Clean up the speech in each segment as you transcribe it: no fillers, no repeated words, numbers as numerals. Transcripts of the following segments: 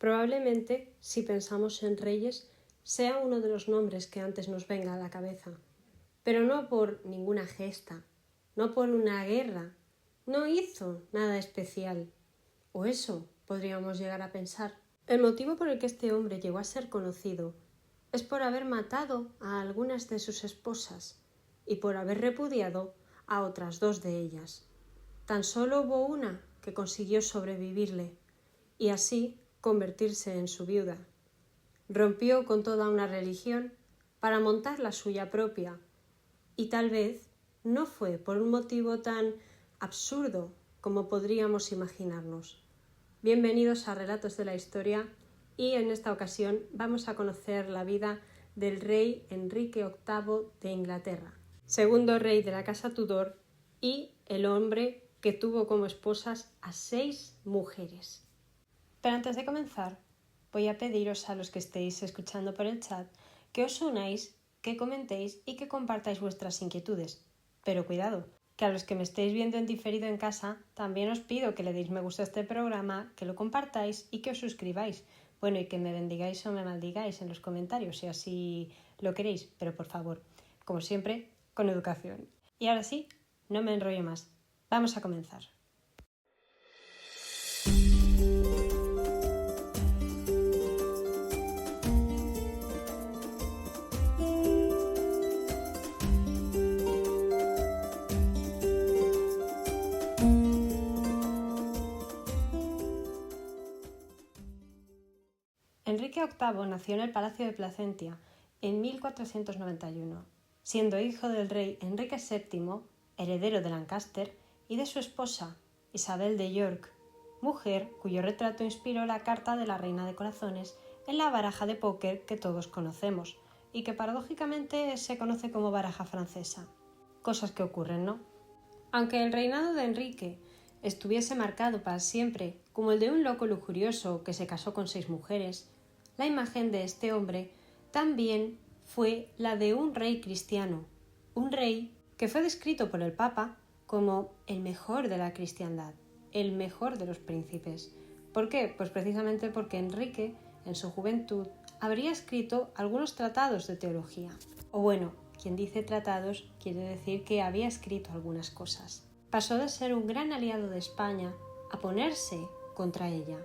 Probablemente, si pensamos en reyes, sea uno de los nombres que antes nos venga a la cabeza, pero no por ninguna gesta, no por una guerra, no hizo nada especial, o eso podríamos llegar a pensar. El motivo por el que este hombre llegó a ser conocido es por haber matado a algunas de sus esposas y por haber repudiado a otras 2 de ellas. Tan solo hubo una que consiguió sobrevivirle y así convertirse en su viuda. Rompió con toda una religión para montar la suya propia y tal vez no fue por un motivo tan absurdo como podríamos imaginarnos. Bienvenidos a Relatos de la Historia y en esta ocasión vamos a conocer la vida del rey Enrique VIII de Inglaterra, segundo rey de la casa Tudor y el hombre que tuvo como esposas a 6 mujeres. Pero antes de comenzar, voy a pediros a los que estéis escuchando por el chat que os unáis, que comentéis y que compartáis vuestras inquietudes. Pero cuidado, que a los que me estéis viendo en diferido en casa, también os pido que le deis me gusta a este programa, que lo compartáis y que os suscribáis. Bueno, y que me bendigáis o me maldigáis en los comentarios, si así lo queréis, pero por favor, como siempre, con educación. Y ahora sí, no me enrollo más. Vamos a comenzar. Enrique VIII nació en el Palacio de Placentia en 1491, siendo hijo del rey Enrique VII, heredero de Lancaster, y de su esposa, Isabel de York, mujer cuyo retrato inspiró la carta de la Reina de Corazones en la baraja de póker que todos conocemos y que paradójicamente se conoce como baraja francesa. Cosas que ocurren, ¿no? Aunque el reinado de Enrique estuviese marcado para siempre como el de un loco lujurioso que se casó con 6 mujeres, la imagen de este hombre también fue la de un rey cristiano, un rey que fue descrito por el Papa como el mejor de la cristiandad, el mejor de los príncipes. ¿Por qué? Pues precisamente porque Enrique, en su juventud, habría escrito algunos tratados de teología. O bueno, quien dice tratados quiere decir que había escrito algunas cosas. Pasó de ser un gran aliado de España a ponerse contra ella.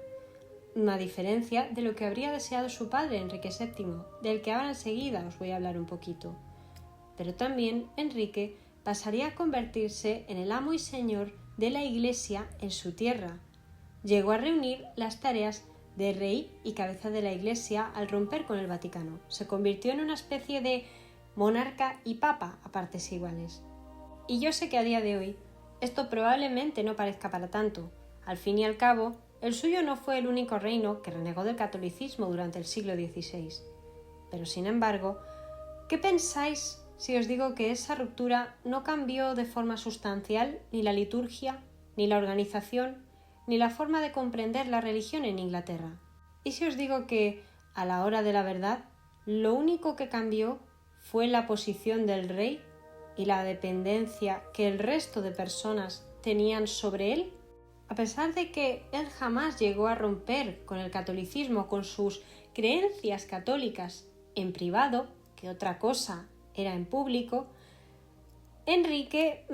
Una diferencia de lo que habría deseado su padre Enrique VII, del que ahora enseguida os voy a hablar un poquito. Pero también Enrique pasaría a convertirse en el amo y señor de la Iglesia en su tierra. Llegó a reunir las tareas de rey y cabeza de la Iglesia al romper con el Vaticano. Se convirtió en una especie de monarca y papa a partes iguales. Y yo sé que a día de hoy esto probablemente no parezca para tanto. Al fin y al cabo, el suyo no fue el único reino que renegó del catolicismo durante el siglo XVI. Pero sin embargo, ¿qué pensáis si os digo que esa ruptura no cambió de forma sustancial ni la liturgia, ni la organización, ni la forma de comprender la religión en Inglaterra? ¿Y si os digo que, a la hora de la verdad, lo único que cambió fue la posición del rey y la dependencia que el resto de personas tenían sobre él? A pesar de que él jamás llegó a romper con el catolicismo, con sus creencias católicas en privado, que otra cosa era en público, Enrique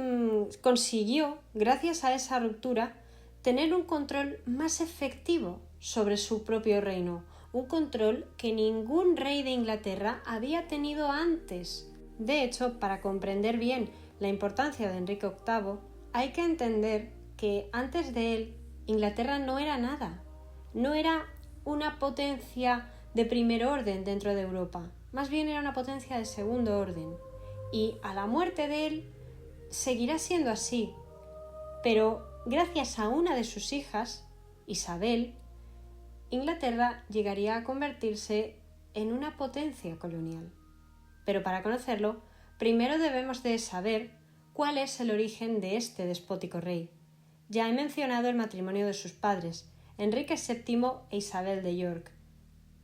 consiguió, gracias a esa ruptura, tener un control más efectivo sobre su propio reino, un control que ningún rey de Inglaterra había tenido antes. De hecho, para comprender bien la importancia de Enrique VIII, hay que entender que antes de él Inglaterra no era nada, no era una potencia de primer orden dentro de Europa, más bien era una potencia de segundo orden, y a la muerte de él seguirá siendo así, pero gracias a una de sus hijas, Isabel, Inglaterra llegaría a convertirse en una potencia colonial. Pero para conocerlo, primero debemos de saber cuál es el origen de este despótico rey. Ya he mencionado el matrimonio de sus padres, Enrique VII e Isabel de York.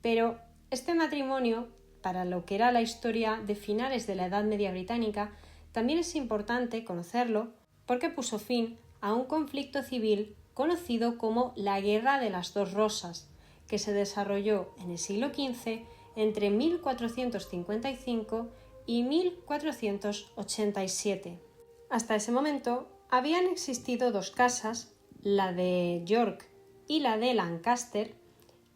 Pero este matrimonio, para lo que era la historia de finales de la Edad Media británica, también es importante conocerlo porque puso fin a un conflicto civil conocido como la Guerra de las Dos Rosas, que se desarrolló en el siglo XV entre 1455 y 1487. Hasta ese momento habían existido dos casas, la de York y la de Lancaster,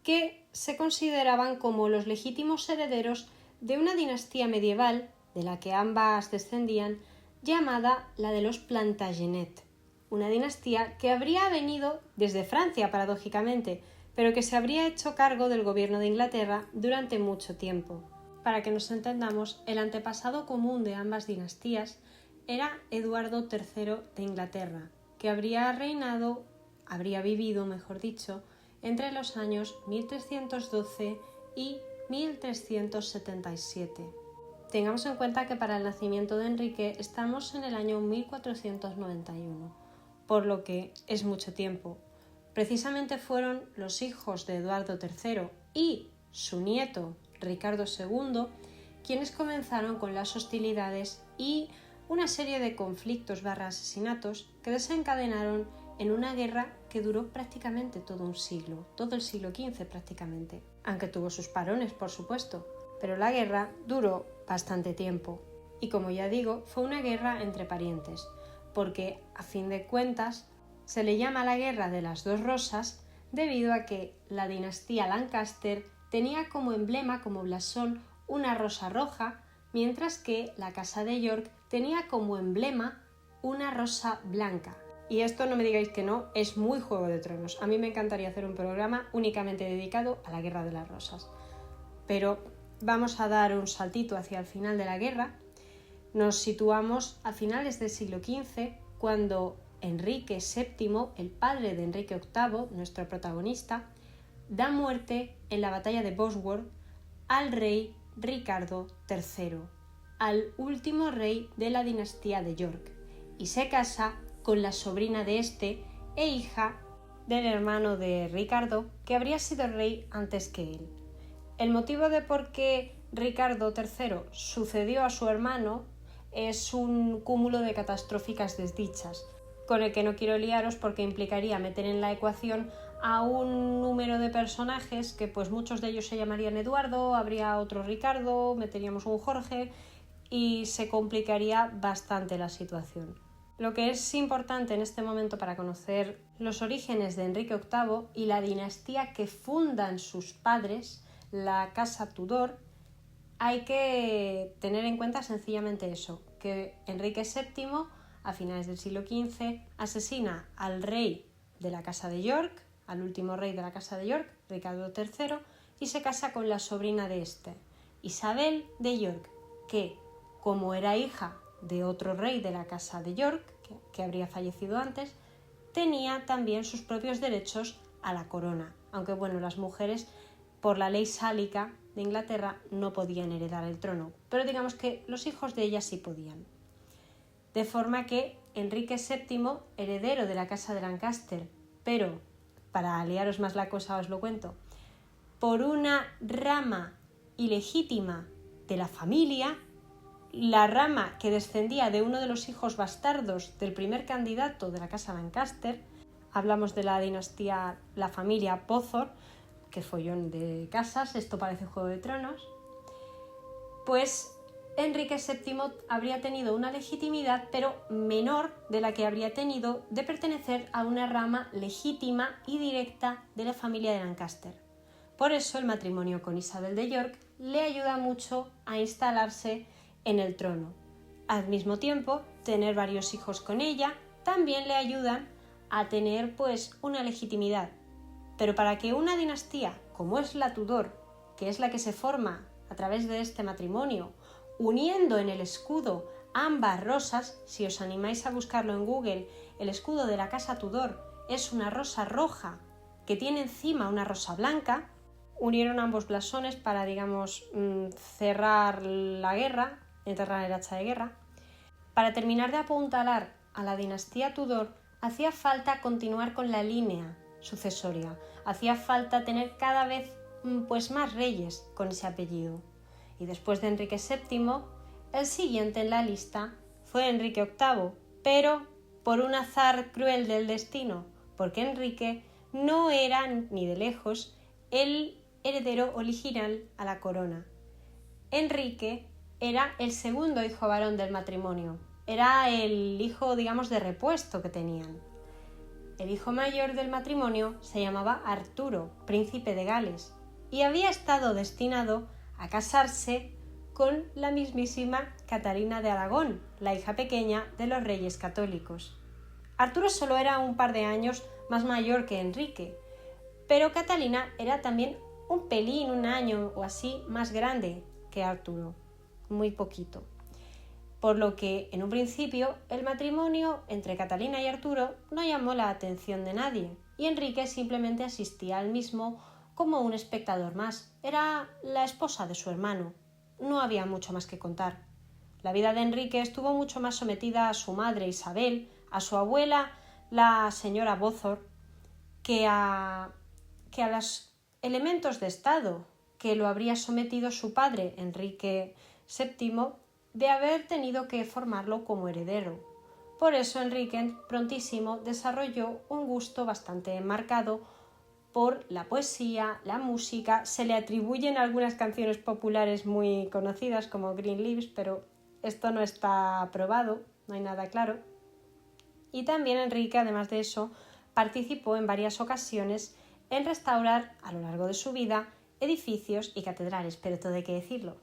que se consideraban como los legítimos herederos de una dinastía medieval de la que ambas descendían, llamada la de los Plantagenet, una dinastía que habría venido desde Francia, paradójicamente, pero que se habría hecho cargo del gobierno de Inglaterra durante mucho tiempo. Para que nos entendamos, el antepasado común de ambas dinastías era Eduardo III de Inglaterra, que habría vivido, entre los años 1312 y 1377. Tengamos en cuenta que para el nacimiento de Enrique estamos en el año 1491, por lo que es mucho tiempo. Precisamente fueron los hijos de Eduardo III y su nieto Ricardo II quienes comenzaron con las hostilidades y una serie de conflictos / asesinatos que desencadenaron en una guerra que duró prácticamente todo un siglo, todo el siglo XV prácticamente, aunque tuvo sus parones, por supuesto, pero la guerra duró bastante tiempo. Y como ya digo, fue una guerra entre parientes, porque a fin de cuentas se le llama la Guerra de las Dos Rosas debido a que la dinastía Lancaster tenía como emblema, como blasón, una rosa roja, mientras que la casa de York tenía como emblema una rosa blanca. Y esto no me digáis que no, es muy Juego de Tronos. A mí me encantaría hacer un programa únicamente dedicado a la Guerra de las Rosas. Pero vamos a dar un saltito hacia el final de la guerra. Nos situamos a finales del siglo XV, cuando Enrique VII, el padre de Enrique VIII, nuestro protagonista, da muerte en la batalla de Bosworth al rey Ricardo III, al último rey de la dinastía de York, y se casa con la sobrina de este e hija del hermano de Ricardo, que habría sido rey antes que él. El motivo de por qué Ricardo III sucedió a su hermano es un cúmulo de catastróficas desdichas, con el que no quiero liaros porque implicaría meter en la ecuación a un número de personajes que pues muchos de ellos se llamarían Eduardo, habría otro Ricardo, meteríamos un Jorge y se complicaría bastante la situación. Lo que es importante en este momento para conocer los orígenes de Enrique VIII y la dinastía que fundan sus padres, la casa Tudor, hay que tener en cuenta sencillamente eso, que Enrique VII, a finales del siglo XV, asesina al rey de la casa de York, al último rey de la casa de York, Ricardo III, y se casa con la sobrina de este, Isabel de York, que, como era hija de otro rey de la casa de York, que habría fallecido antes, tenía también sus propios derechos a la corona, aunque bueno, las mujeres por la ley sálica de Inglaterra no podían heredar el trono, pero digamos que los hijos de ella sí podían. De forma que Enrique VII, heredero de la casa de Lancaster, pero para aliaros más la cosa os lo cuento, por una rama ilegítima de la familia, la rama que descendía de uno de los hijos bastardos del primer candidato de la casa Lancaster, hablamos de la dinastía, la familia Pozor, que follón de casas, esto parece Juego de Tronos, pues Enrique VII habría tenido una legitimidad, pero menor de la que habría tenido de pertenecer a una rama legítima y directa de la familia de Lancaster. Por eso el matrimonio con Isabel de York le ayuda mucho a instalarse en el trono. Al mismo tiempo, tener varios hijos con ella también le ayudan a tener pues una legitimidad. Pero para que una dinastía como es la Tudor, que es la que se forma a través de este matrimonio, uniendo en el escudo ambas rosas, si os animáis a buscarlo en Google, el escudo de la casa Tudor es una rosa roja que tiene encima una rosa blanca, unieron ambos blasones para, digamos, cerrar la guerra, enterrar el hacha de guerra. Para terminar de apuntalar a la dinastía Tudor, hacía falta continuar con la línea sucesoria, hacía falta tener cada vez pues más reyes con ese apellido. Y después de Enrique VII, el siguiente en la lista fue Enrique VIII, pero por un azar cruel del destino, porque Enrique no era ni de lejos el heredero original a la corona. Enrique era el segundo hijo varón del matrimonio, era el hijo, digamos, de repuesto que tenían. El hijo mayor del matrimonio se llamaba Arturo, príncipe de Gales, y había estado destinado a casarse con la mismísima Catalina de Aragón, la hija pequeña de los reyes católicos. Arturo solo era un par de años más mayor que Enrique, pero Catalina era también un pelín, un año o así más grande que Arturo, muy poquito. Por lo que, en un principio, el matrimonio entre Catalina y Arturo no llamó la atención de nadie, y Enrique simplemente asistía al mismo como un espectador más. Era la esposa de su hermano. No había mucho más que contar. La vida de Enrique estuvo mucho más sometida a su madre Isabel, a su abuela, la señora Beaufort, que a los elementos de Estado que lo habría sometido su padre, Enrique VII, de haber tenido que formarlo como heredero. Por eso Enrique prontísimo desarrolló un gusto bastante marcado por la poesía, la música. Se le atribuyen algunas canciones populares muy conocidas como Green Leaves, pero esto no está probado, no hay nada claro. Y también Enrique, además de eso, participó en varias ocasiones en restaurar a lo largo de su vida edificios y catedrales, pero todo hay que decirlo.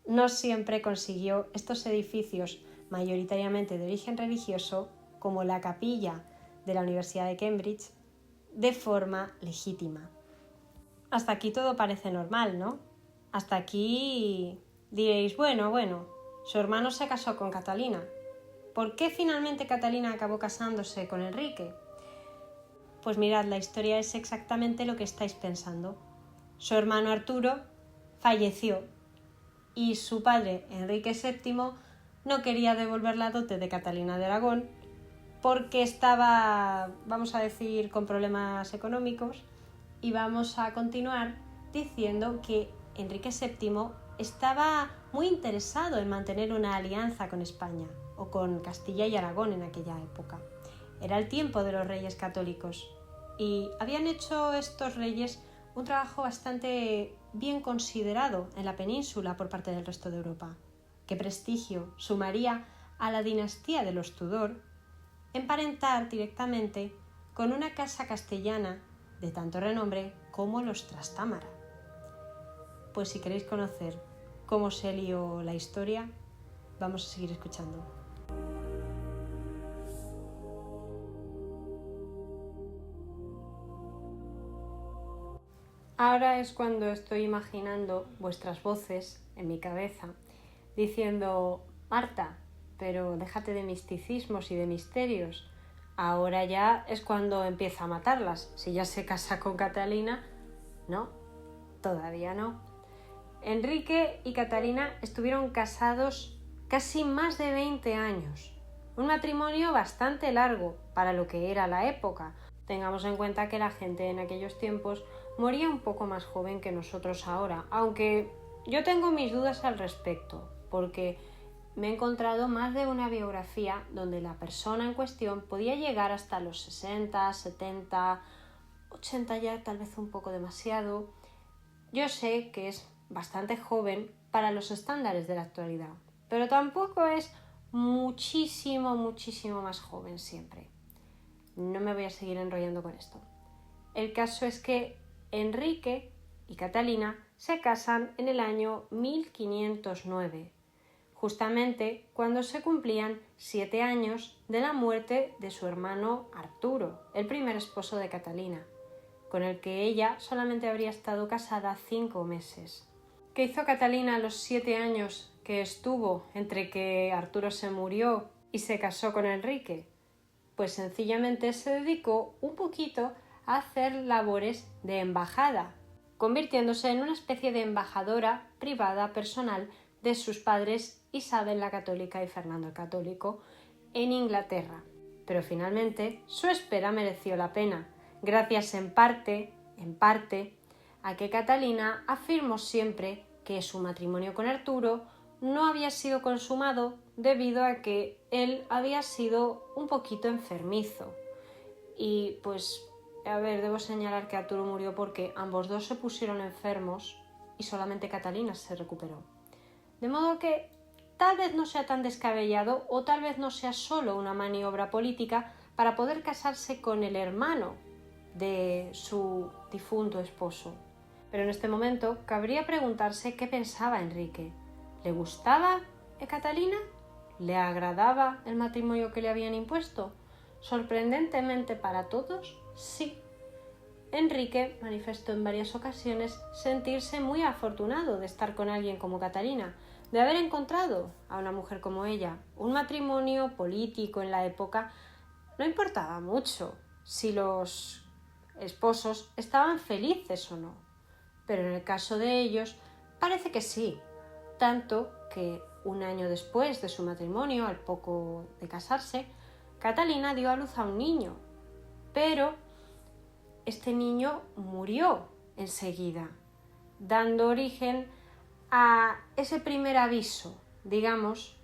No siempre consiguió estos edificios, mayoritariamente de origen religioso, como la capilla de la Universidad de Cambridge, de forma legítima. Hasta aquí todo parece normal, ¿no? Hasta aquí diréis, bueno, su hermano se casó con Catalina. ¿Por qué finalmente Catalina acabó casándose con Enrique? Pues mirad, la historia es exactamente lo que estáis pensando. Su hermano Arturo falleció y su padre, Enrique VII, no quería devolver la dote de Catalina de Aragón porque estaba, vamos a decir, con problemas económicos, y vamos a continuar diciendo que Enrique VII estaba muy interesado en mantener una alianza con España o con Castilla y Aragón en aquella época. Era el tiempo de los reyes católicos y habían hecho estos reyes un trabajo bastante bien considerado en la península por parte del resto de Europa. ¿Qué prestigio sumaría a la dinastía de los Tudor emparentar directamente con una casa castellana de tanto renombre como los Trastámara? Pues si queréis conocer cómo se lió la historia, vamos a seguir escuchando. Ahora es cuando estoy imaginando vuestras voces en mi cabeza diciendo: Marta, pero déjate de misticismos y de misterios. Ahora ya es cuando empieza a matarlas. Si ya se casa con Catalina, no, todavía no. Enrique y Catalina estuvieron casados casi más de 20 años. Un matrimonio bastante largo para lo que era la época. Tengamos en cuenta que la gente en aquellos tiempos moría un poco más joven que nosotros ahora, aunque yo tengo mis dudas al respecto, porque me he encontrado más de una biografía donde la persona en cuestión podía llegar hasta los 60, 70, 80 ya, tal vez un poco demasiado. Yo sé que es bastante joven para los estándares de la actualidad, pero tampoco es muchísimo más joven siempre. No me voy a seguir enrollando con esto. El caso es que Enrique y Catalina se casan en el año 1509, justamente cuando se cumplían 7 años de la muerte de su hermano Arturo, el primer esposo de Catalina, con el que ella solamente habría estado casada 5 meses. ¿Qué hizo Catalina los 7 años que estuvo entre que Arturo se murió y se casó con Enrique? Pues sencillamente se dedicó un poquito a hacer labores de embajada, convirtiéndose en una especie de embajadora privada personal de sus padres Isabel la Católica y Fernando el Católico en Inglaterra. Pero finalmente su espera mereció la pena, gracias en parte, a que Catalina afirmó siempre que su matrimonio con Arturo no había sido consumado debido a que él había sido un poquito enfermizo y pues A ver, debo señalar que Arturo murió porque ambos dos se pusieron enfermos y solamente Catalina se recuperó. De modo que tal vez no sea tan descabellado o tal vez no sea solo una maniobra política para poder casarse con el hermano de su difunto esposo. Pero en este momento cabría preguntarse qué pensaba Enrique. ¿Le gustaba Catalina? ¿Le agradaba el matrimonio que le habían impuesto? Sorprendentemente para todos, sí. Enrique manifestó en varias ocasiones sentirse muy afortunado de estar con alguien como Catalina, de haber encontrado a una mujer como ella. Un matrimonio político en la época no importaba mucho si los esposos estaban felices o no, pero en el caso de ellos parece que sí, tanto que un año después de su matrimonio, al poco de casarse, Catalina dio a luz a un niño, pero este niño murió enseguida, dando origen a ese primer aviso, digamos,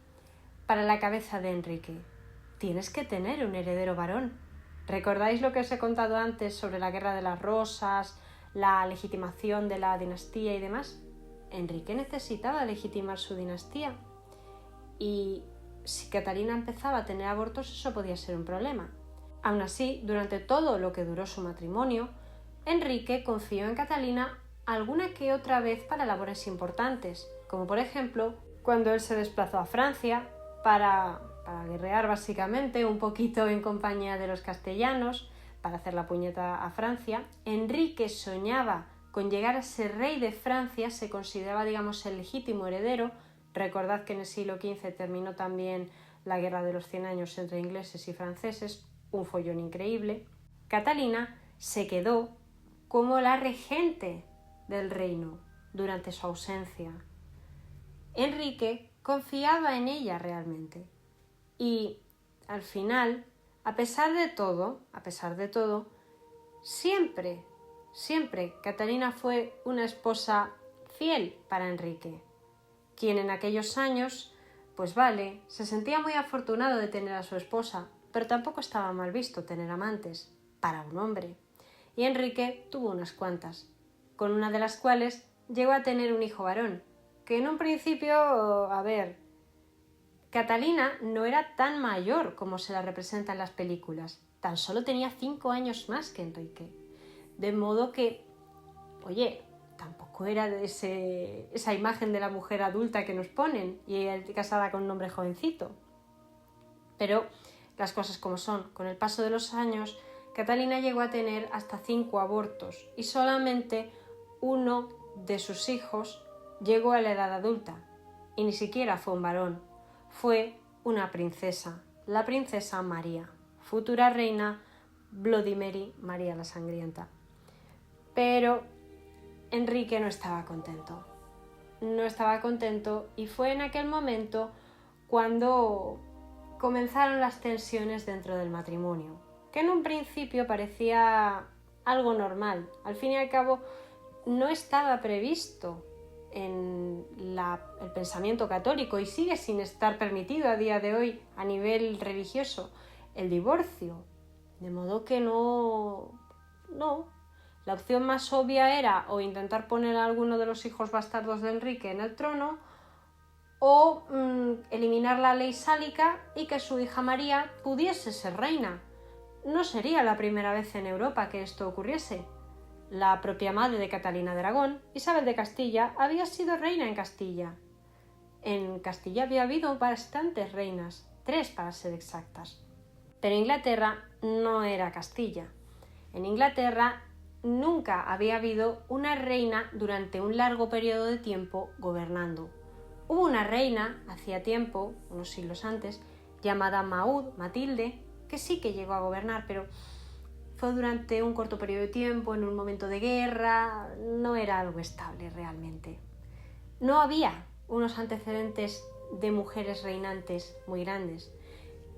para la cabeza de Enrique. Tienes que tener un heredero varón. ¿Recordáis lo que os he contado antes sobre la Guerra de las Rosas, la legitimación de la dinastía y demás? Enrique necesitaba legitimar su dinastía. Y si Catalina empezaba a tener abortos, eso podía ser un problema. Aún así, durante todo lo que duró su matrimonio, Enrique confió en Catalina alguna que otra vez para labores importantes, como por ejemplo cuando él se desplazó a Francia para guerrear básicamente, un poquito en compañía de los castellanos, para hacer la puñeta a Francia. Enrique soñaba con llegar a ser rey de Francia, se consideraba, digamos, el legítimo heredero. Recordad que en el siglo XV terminó también la Guerra de los 100 años entre ingleses y franceses, un follón increíble. Catalina se quedó como la regente del reino durante su ausencia. Enrique confiaba en ella realmente. Y al final, a pesar de todo, siempre Catalina fue una esposa fiel para Enrique, quien en aquellos años, pues vale, se sentía muy afortunado de tener a su esposa, pero tampoco estaba mal visto tener amantes para un hombre. Y Enrique tuvo unas cuantas, con una de las cuales llegó a tener un hijo varón, que en un principio, Catalina no era tan mayor como se la representa en las películas, tan solo tenía 5 años más que Enrique, de modo que, tampoco era de esa imagen de la mujer adulta que nos ponen y casada con un hombre jovencito. Pero las cosas como son, con el paso de los años, Catalina llegó a tener hasta 5 abortos y solamente uno de sus hijos llegó a la edad adulta, y ni siquiera fue un varón, fue una princesa, la princesa María, futura reina Bloody Mary, María la Sangrienta. Pero Enrique no estaba contento y fue en aquel momento cuando comenzaron las tensiones dentro del matrimonio, que en un principio parecía algo normal. Al fin y al cabo, no estaba previsto en el pensamiento católico y sigue sin estar permitido a día de hoy a nivel religioso el divorcio. De modo que no. La opción más obvia era o intentar poner a alguno de los hijos bastardos de Enrique en el trono o eliminar la ley sálica y que su hija María pudiese ser reina. No sería la primera vez en Europa que esto ocurriese. La propia madre de Catalina de Aragón, Isabel de Castilla, había sido reina en Castilla. En Castilla había habido bastantes reinas, 3 para ser exactas. Pero Inglaterra no era Castilla. En Inglaterra nunca había habido una reina durante un largo periodo de tiempo gobernando. Hubo una reina, hacía tiempo, unos siglos antes, llamada Matilde, que sí que llegó a gobernar, pero fue durante un corto periodo de tiempo, en un momento de guerra, no era algo estable realmente. No había unos antecedentes de mujeres reinantes muy grandes,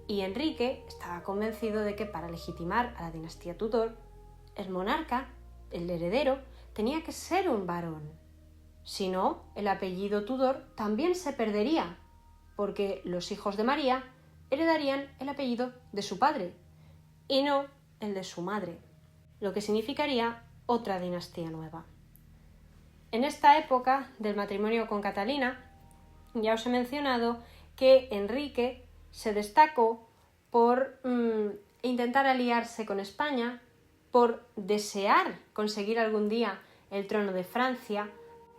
y Enrique estaba convencido de que para legitimar a la dinastía Tudor, el monarca, el heredero, tenía que ser un varón. Si no, el apellido Tudor también se perdería, porque los hijos de María heredarían el apellido de su padre y no el de su madre. lo que significaría otra dinastía nueva. En esta época del matrimonio con Catalina, ya os he mencionado que Enrique se destacó por intentar aliarse con España, por desear conseguir algún día el trono de Francia,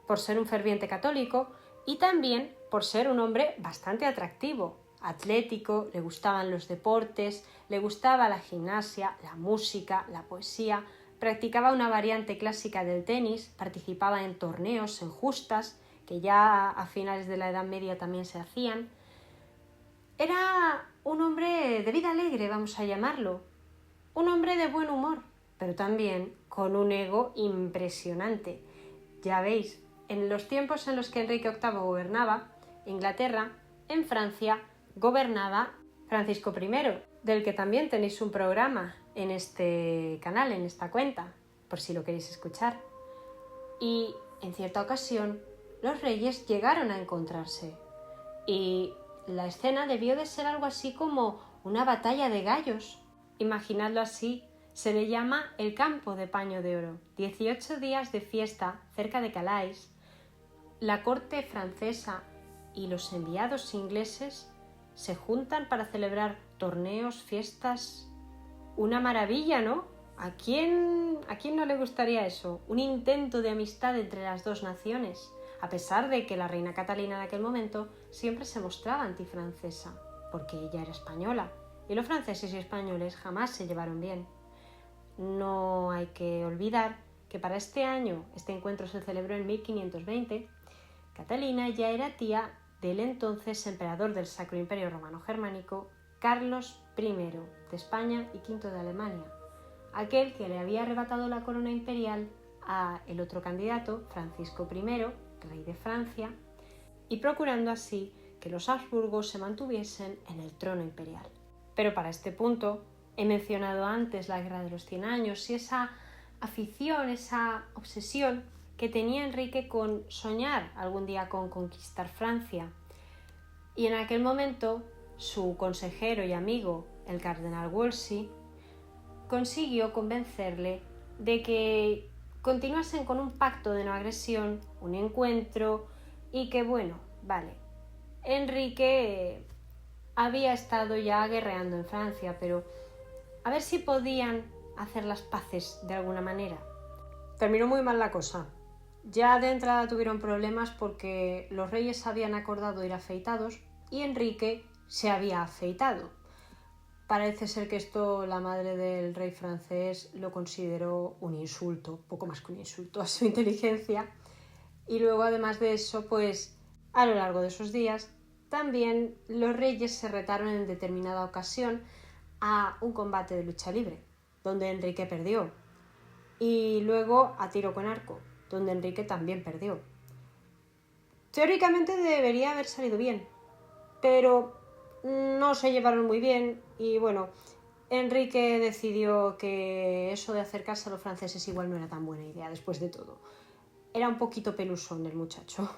por ser un ferviente católico y también por ser un hombre bastante atractivo, atlético, le gustaban los deportes, le gustaba la gimnasia, la música, la poesía, practicaba una variante clásica del tenis, participaba en torneos, en justas, que ya a finales de la Edad Media también se hacían. Era un hombre de vida alegre, vamos a llamarlo, un hombre de buen humor, pero también con un ego impresionante. Ya veis, en los tiempos en los que Enrique VIII gobernaba Inglaterra, en Francia gobernaba Francisco I, del que también tenéis un programa en este canal, en esta cuenta, por si lo queréis escuchar. Y en cierta ocasión los reyes llegaron a encontrarse y la escena debió de ser algo así como una batalla de gallos. Imaginadlo así, se le llama el Campo de Paño de Oro. 18 días de fiesta cerca de Calais. La corte francesa y los enviados ingleses se juntan para celebrar torneos, fiestas. Una maravilla, ¿no? ¿A quién no le gustaría eso? Un intento de amistad entre las dos naciones, a pesar de que la reina Catalina en aquel momento siempre se mostraba antifrancesa, porque ella era española, y los franceses y españoles jamás se llevaron bien. No hay que olvidar que para este año, este encuentro se celebró en 1520, Catalina ya era tía del entonces emperador del Sacro Imperio Romano Germánico, Carlos I de España y V de Alemania, aquel que le había arrebatado la corona imperial a el otro candidato, Francisco I, rey de Francia, y procurando así que los Habsburgos se mantuviesen en el trono imperial. Pero para este punto he mencionado antes la Guerra de los 100 años y esa afición, esa obsesión que tenía Enrique con soñar algún día con conquistar Francia. Y en aquel momento su consejero y amigo, el cardenal Wolsey, consiguió convencerle de que continuasen con un pacto de no agresión, un encuentro y que Enrique había estado ya guerreando en Francia, pero a ver si podían hacer las paces de alguna manera. Terminó muy mal la cosa. Ya de entrada tuvieron problemas porque los reyes habían acordado ir afeitados y Enrique se había afeitado. Parece ser que esto la madre del rey francés lo consideró un insulto, poco más que un insulto a su inteligencia. Y luego, además de eso, pues a lo largo de esos días, también los reyes se retaron en determinada ocasión a un combate de lucha libre, donde Enrique perdió. Y luego a tiro con arco, donde Enrique también perdió. Teóricamente debería haber salido bien, pero no se llevaron muy bien y Enrique decidió que eso de acercarse a los franceses igual no era tan buena idea después de todo. Era un poquito pelusón el muchacho.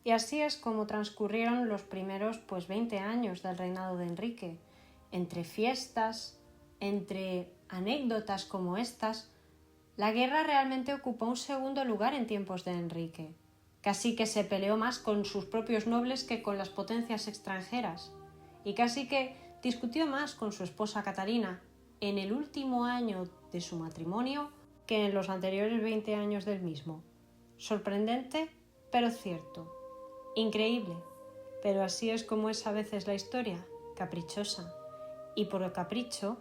Y así es como transcurrieron los primeros 20 años del reinado de Enrique, entre fiestas, entre anécdotas como estas. La guerra realmente ocupó un segundo lugar en tiempos de Enrique. Casi que se peleó más con sus propios nobles que con las potencias extranjeras. Y casi que discutió más con su esposa Catalina en el último año de su matrimonio que en los anteriores 20 años del mismo. Sorprendente, pero cierto. Increíble, pero así es como es a veces la historia, caprichosa. Y por el capricho,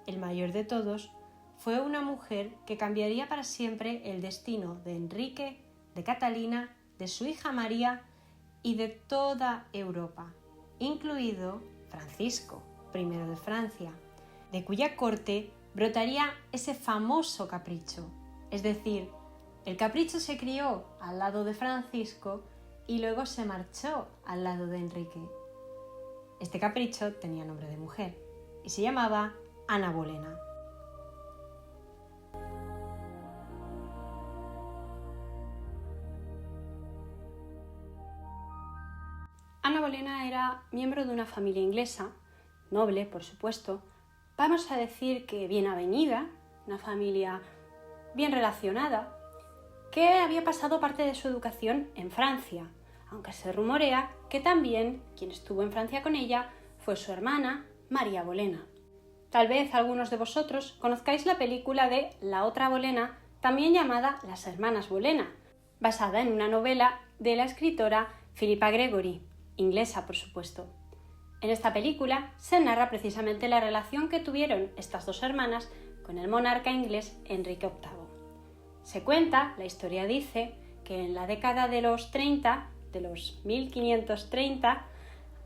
el mayor de todos, fue una mujer que cambiaría para siempre el destino de Enrique, de Catalina, de su hija María y de toda Europa, incluido Francisco I de Francia, de cuya corte brotaría ese famoso capricho. Es decir, el capricho se crió al lado de Francisco y luego se marchó al lado de Enrique. Este capricho tenía nombre de mujer y se llamaba Ana Bolena. Ana Bolena era miembro de una familia inglesa, noble, por supuesto, vamos a decir que bien avenida, una familia bien relacionada, que había pasado parte de su educación en Francia, aunque se rumorea que también quien estuvo en Francia con ella fue su hermana, María Bolena. Tal vez algunos de vosotros conozcáis la película de La otra Bolena, también llamada Las hermanas Bolena, basada en una novela de la escritora Philippa Gregory, inglesa por supuesto. En esta película se narra precisamente la relación que tuvieron estas dos hermanas con el monarca inglés Enrique VIII. Se cuenta, la historia dice, que en la década de los 30, de los 1530,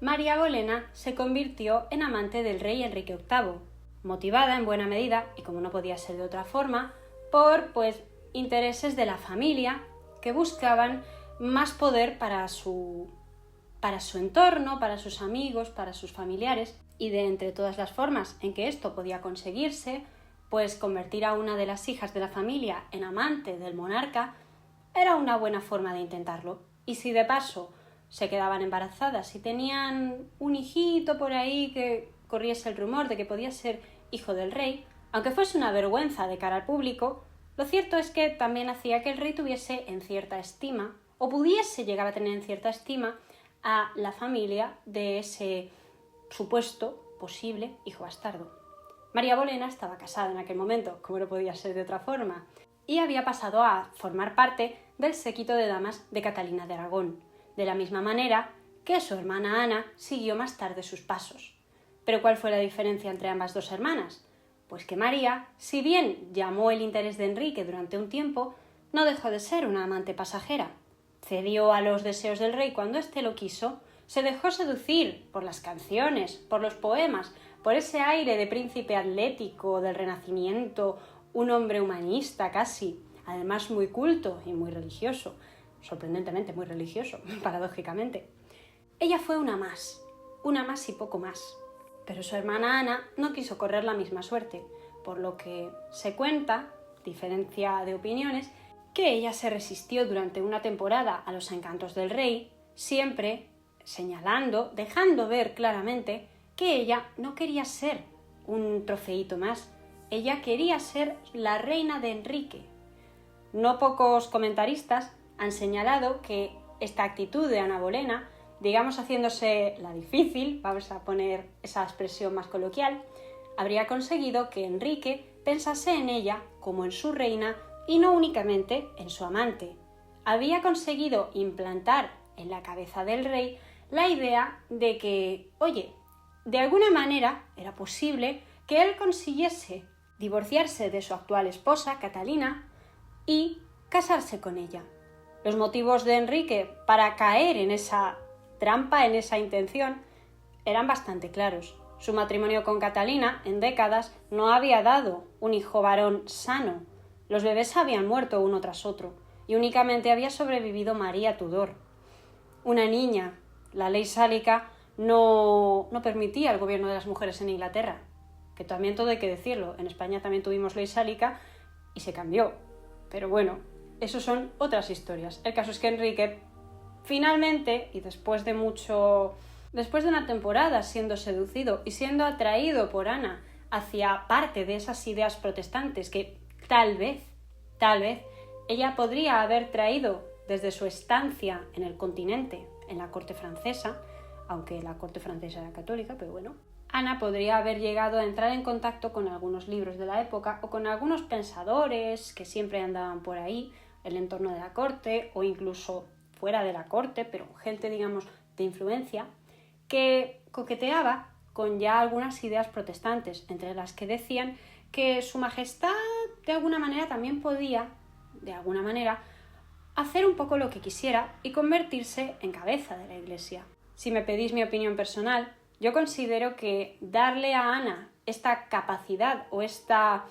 María Bolena se convirtió en amante del rey Enrique VIII, motivada en buena medida, y como no podía ser de otra forma, por intereses de la familia que buscaban más poder para su entorno, para sus amigos, para sus familiares, y de entre todas las formas en que esto podía conseguirse, pues convertir a una de las hijas de la familia en amante del monarca era una buena forma de intentarlo. Y si de paso se quedaban embarazadas y tenían un hijito por ahí que corriese el rumor de que podía ser hijo del rey, aunque fuese una vergüenza de cara al público, lo cierto es que también hacía que el rey tuviese en cierta estima, o pudiese llegar a tener en cierta estima, a la familia de ese supuesto posible hijo bastardo. María Bolena estaba casada en aquel momento, como no podía ser de otra forma, y había pasado a formar parte del séquito de damas de Catalina de Aragón, de la misma manera que su hermana Ana siguió más tarde sus pasos. ¿Pero cuál fue la diferencia entre ambas dos hermanas? Pues que María, si bien llamó el interés de Enrique durante un tiempo, no dejó de ser una amante pasajera. Cedió a los deseos del rey cuando éste lo quiso, se dejó seducir por las canciones, por los poemas, por ese aire de príncipe atlético del Renacimiento, un hombre humanista casi, además muy culto y muy religioso, sorprendentemente muy religioso, paradójicamente. Ella fue una más y poco más. Pero su hermana Ana no quiso correr la misma suerte, por lo que se cuenta, diferencia de opiniones, que ella se resistió durante una temporada a los encantos del rey, siempre señalando, dejando ver claramente que ella no quería ser un trofeíto más, ella quería ser la reina de Enrique. No pocos comentaristas han señalado que esta actitud de Ana Bolena, digamos haciéndose la difícil, vamos a poner esa expresión más coloquial, habría conseguido que Enrique pensase en ella como en su reina y no únicamente en su amante. Había conseguido implantar en la cabeza del rey la idea de que, oye, de alguna manera era posible que él consiguiese divorciarse de su actual esposa, Catalina, y casarse con ella. Los motivos de Enrique para caer en esa trampa, en esa intención, eran bastante claros. Su matrimonio con Catalina, en décadas, no había dado un hijo varón sano. Los bebés habían muerto uno tras otro, y únicamente había sobrevivido María Tudor, una niña. La ley sálica no permitía el gobierno de las mujeres en Inglaterra, que también todo hay que decirlo, en España también tuvimos ley sálica y se cambió. Pero bueno, eso son otras historias. El caso es que Enrique, finalmente, y después de una temporada siendo seducido y siendo atraído por Ana hacia parte de esas ideas protestantes que tal vez, ella podría haber traído desde su estancia en el continente, en la corte francesa, aunque la corte francesa era católica, pero bueno, Ana podría haber llegado a entrar en contacto con algunos libros de la época o con algunos pensadores que siempre andaban por ahí, en el entorno de la corte o incluso fuera de la corte, pero gente, digamos, de influencia, que coqueteaba con ya algunas ideas protestantes, entre las que decían que su majestad de alguna manera también podía, de alguna manera, hacer un poco lo que quisiera y convertirse en cabeza de la Iglesia. Si me pedís mi opinión personal, yo considero que darle a Ana esta capacidad o esta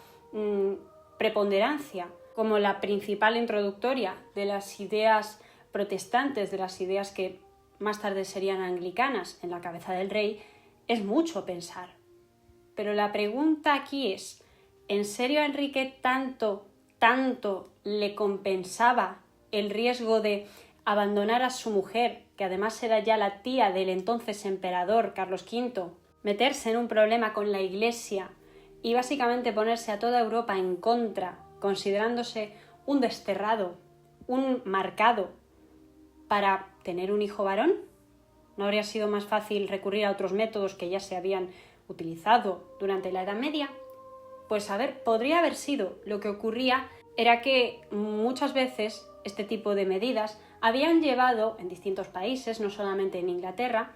preponderancia como la principal introductoria de las ideas protestantes, de las ideas que más tarde serían anglicanas en la cabeza del rey, es mucho pensar. Pero la pregunta aquí es, ¿en serio a Enrique tanto le compensaba el riesgo de abandonar a su mujer, que además era ya la tía del entonces emperador Carlos V, meterse en un problema con la Iglesia y básicamente ponerse a toda Europa en contra considerándose un desterrado, un marcado, para tener un hijo varón? ¿No habría sido más fácil recurrir a otros métodos que ya se habían utilizado durante la Edad Media? Pues a ver, podría haber sido. Lo que ocurría era que muchas veces este tipo de medidas habían llevado en distintos países, no solamente en Inglaterra,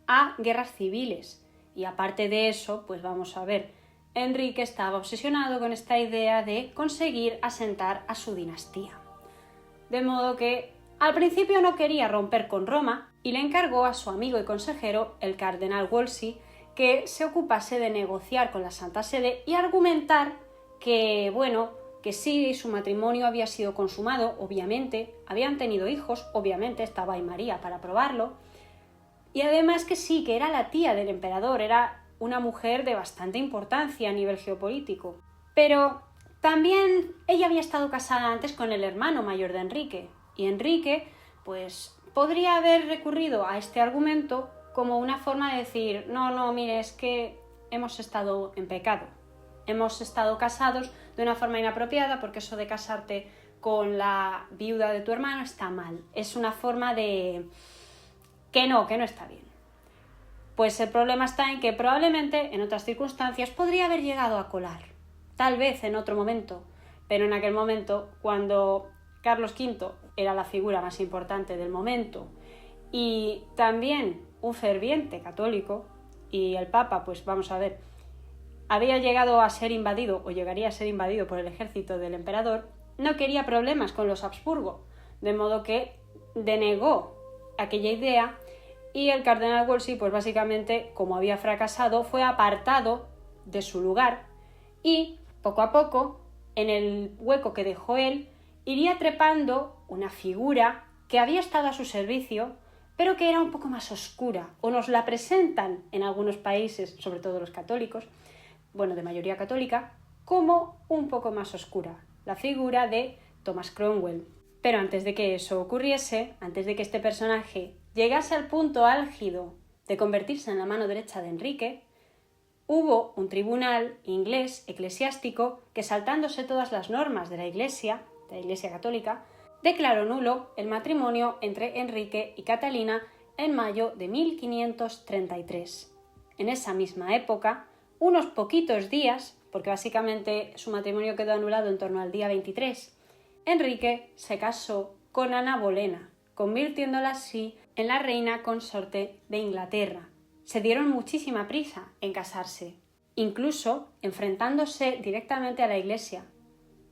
a guerras civiles. Y aparte de eso, pues vamos a ver, Enrique estaba obsesionado con esta idea de conseguir asentar a su dinastía. De modo que al principio no quería romper con Roma y le encargó a su amigo y consejero, el cardenal Wolsey, que se ocupase de negociar con la Santa Sede y argumentar que, que sí, su matrimonio había sido consumado, obviamente, habían tenido hijos, obviamente estaba ahí María para probarlo, y además que sí, que era la tía del emperador, era una mujer de bastante importancia a nivel geopolítico. Pero también ella había estado casada antes con el hermano mayor de Enrique, y Enrique, pues, podría haber recurrido a este argumento como una forma de decir, no, mire, es que hemos estado en pecado, hemos estado casados de una forma inapropiada, porque eso de casarte con la viuda de tu hermano está mal, es una forma de que no está bien. Pues el problema está en que probablemente en otras circunstancias podría haber llegado a colar, tal vez en otro momento, pero en aquel momento, cuando Carlos V era la figura más importante del momento y también un ferviente católico, y el Papa, pues vamos a ver, había llegado a ser invadido o llegaría a ser invadido por el ejército del emperador, no quería problemas con los Habsburgo, de modo que denegó aquella idea y el cardenal Wolsey, pues básicamente, como había fracasado, fue apartado de su lugar y, poco a poco, en el hueco que dejó él, iría trepando una figura que había estado a su servicio, pero que era un poco más oscura, o nos la presentan en algunos países, sobre todo los católicos, de mayoría católica, como un poco más oscura, la figura de Thomas Cromwell. Pero antes de que eso ocurriese, antes de que este personaje llegase al punto álgido de convertirse en la mano derecha de Enrique, hubo un tribunal inglés eclesiástico que, saltándose todas las normas de la Iglesia católica, declaró nulo el matrimonio entre Enrique y Catalina en mayo de 1533. En esa misma época, unos poquitos días, porque básicamente su matrimonio quedó anulado en torno al día 23, Enrique se casó con Ana Bolena, convirtiéndola así en la reina consorte de Inglaterra. Se dieron muchísima prisa en casarse, incluso enfrentándose directamente a la Iglesia.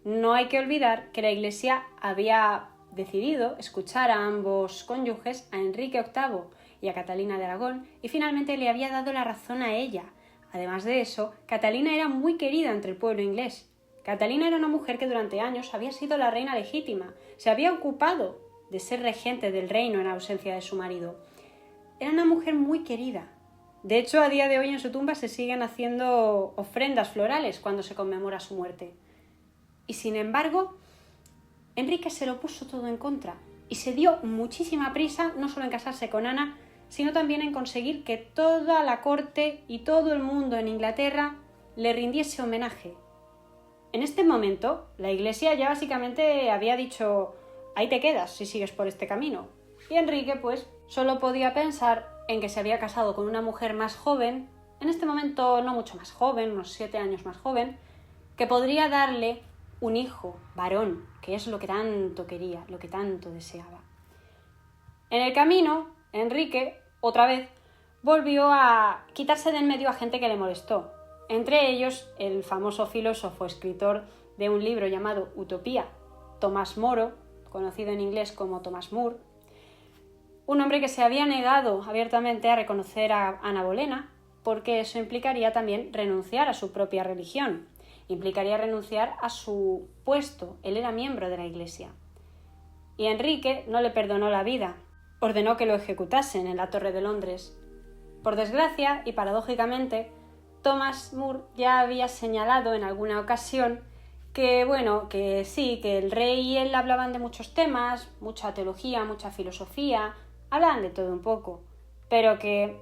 No hay que olvidar que la Iglesia había decidido escuchar a ambos cónyuges, a Enrique VIII y a Catalina de Aragón, y finalmente le había dado la razón a ella. Además de eso, Catalina era muy querida entre el pueblo inglés. Catalina era una mujer que durante años había sido la reina legítima, se había ocupado de ser regente del reino en ausencia de su marido. Era una mujer muy querida. De hecho, a día de hoy en su tumba se siguen haciendo ofrendas florales cuando se conmemora su muerte. Y sin embargo, Enrique se lo puso todo en contra y se dio muchísima prisa no solo en casarse con Ana, sino también en conseguir que toda la corte y todo el mundo en Inglaterra le rindiese homenaje. En este momento, la Iglesia ya básicamente había dicho: ahí te quedas si sigues por este camino. Y Enrique, pues, solo podía pensar en que se había casado con una mujer más joven, en este momento no mucho más joven, unos 7 años más joven, que podría darle un hijo varón, que es lo que tanto quería, lo que tanto deseaba. En el camino, Enrique, otra vez, volvió a quitarse de en medio a gente que le molestó. Entre ellos, el famoso filósofo escritor de un libro llamado Utopía, Tomás Moro, conocido en inglés como Thomas More, un hombre que se había negado abiertamente a reconocer a Ana Bolena, porque eso implicaría también renunciar a su propia religión, implicaría renunciar a su puesto, él era miembro de la Iglesia. Y Enrique no le perdonó la vida, ordenó que lo ejecutasen en la Torre de Londres. Por desgracia, y paradójicamente, Thomas More ya había señalado en alguna ocasión que sí, que el rey y él hablaban de muchos temas, mucha teología, mucha filosofía, hablaban de todo un poco, pero que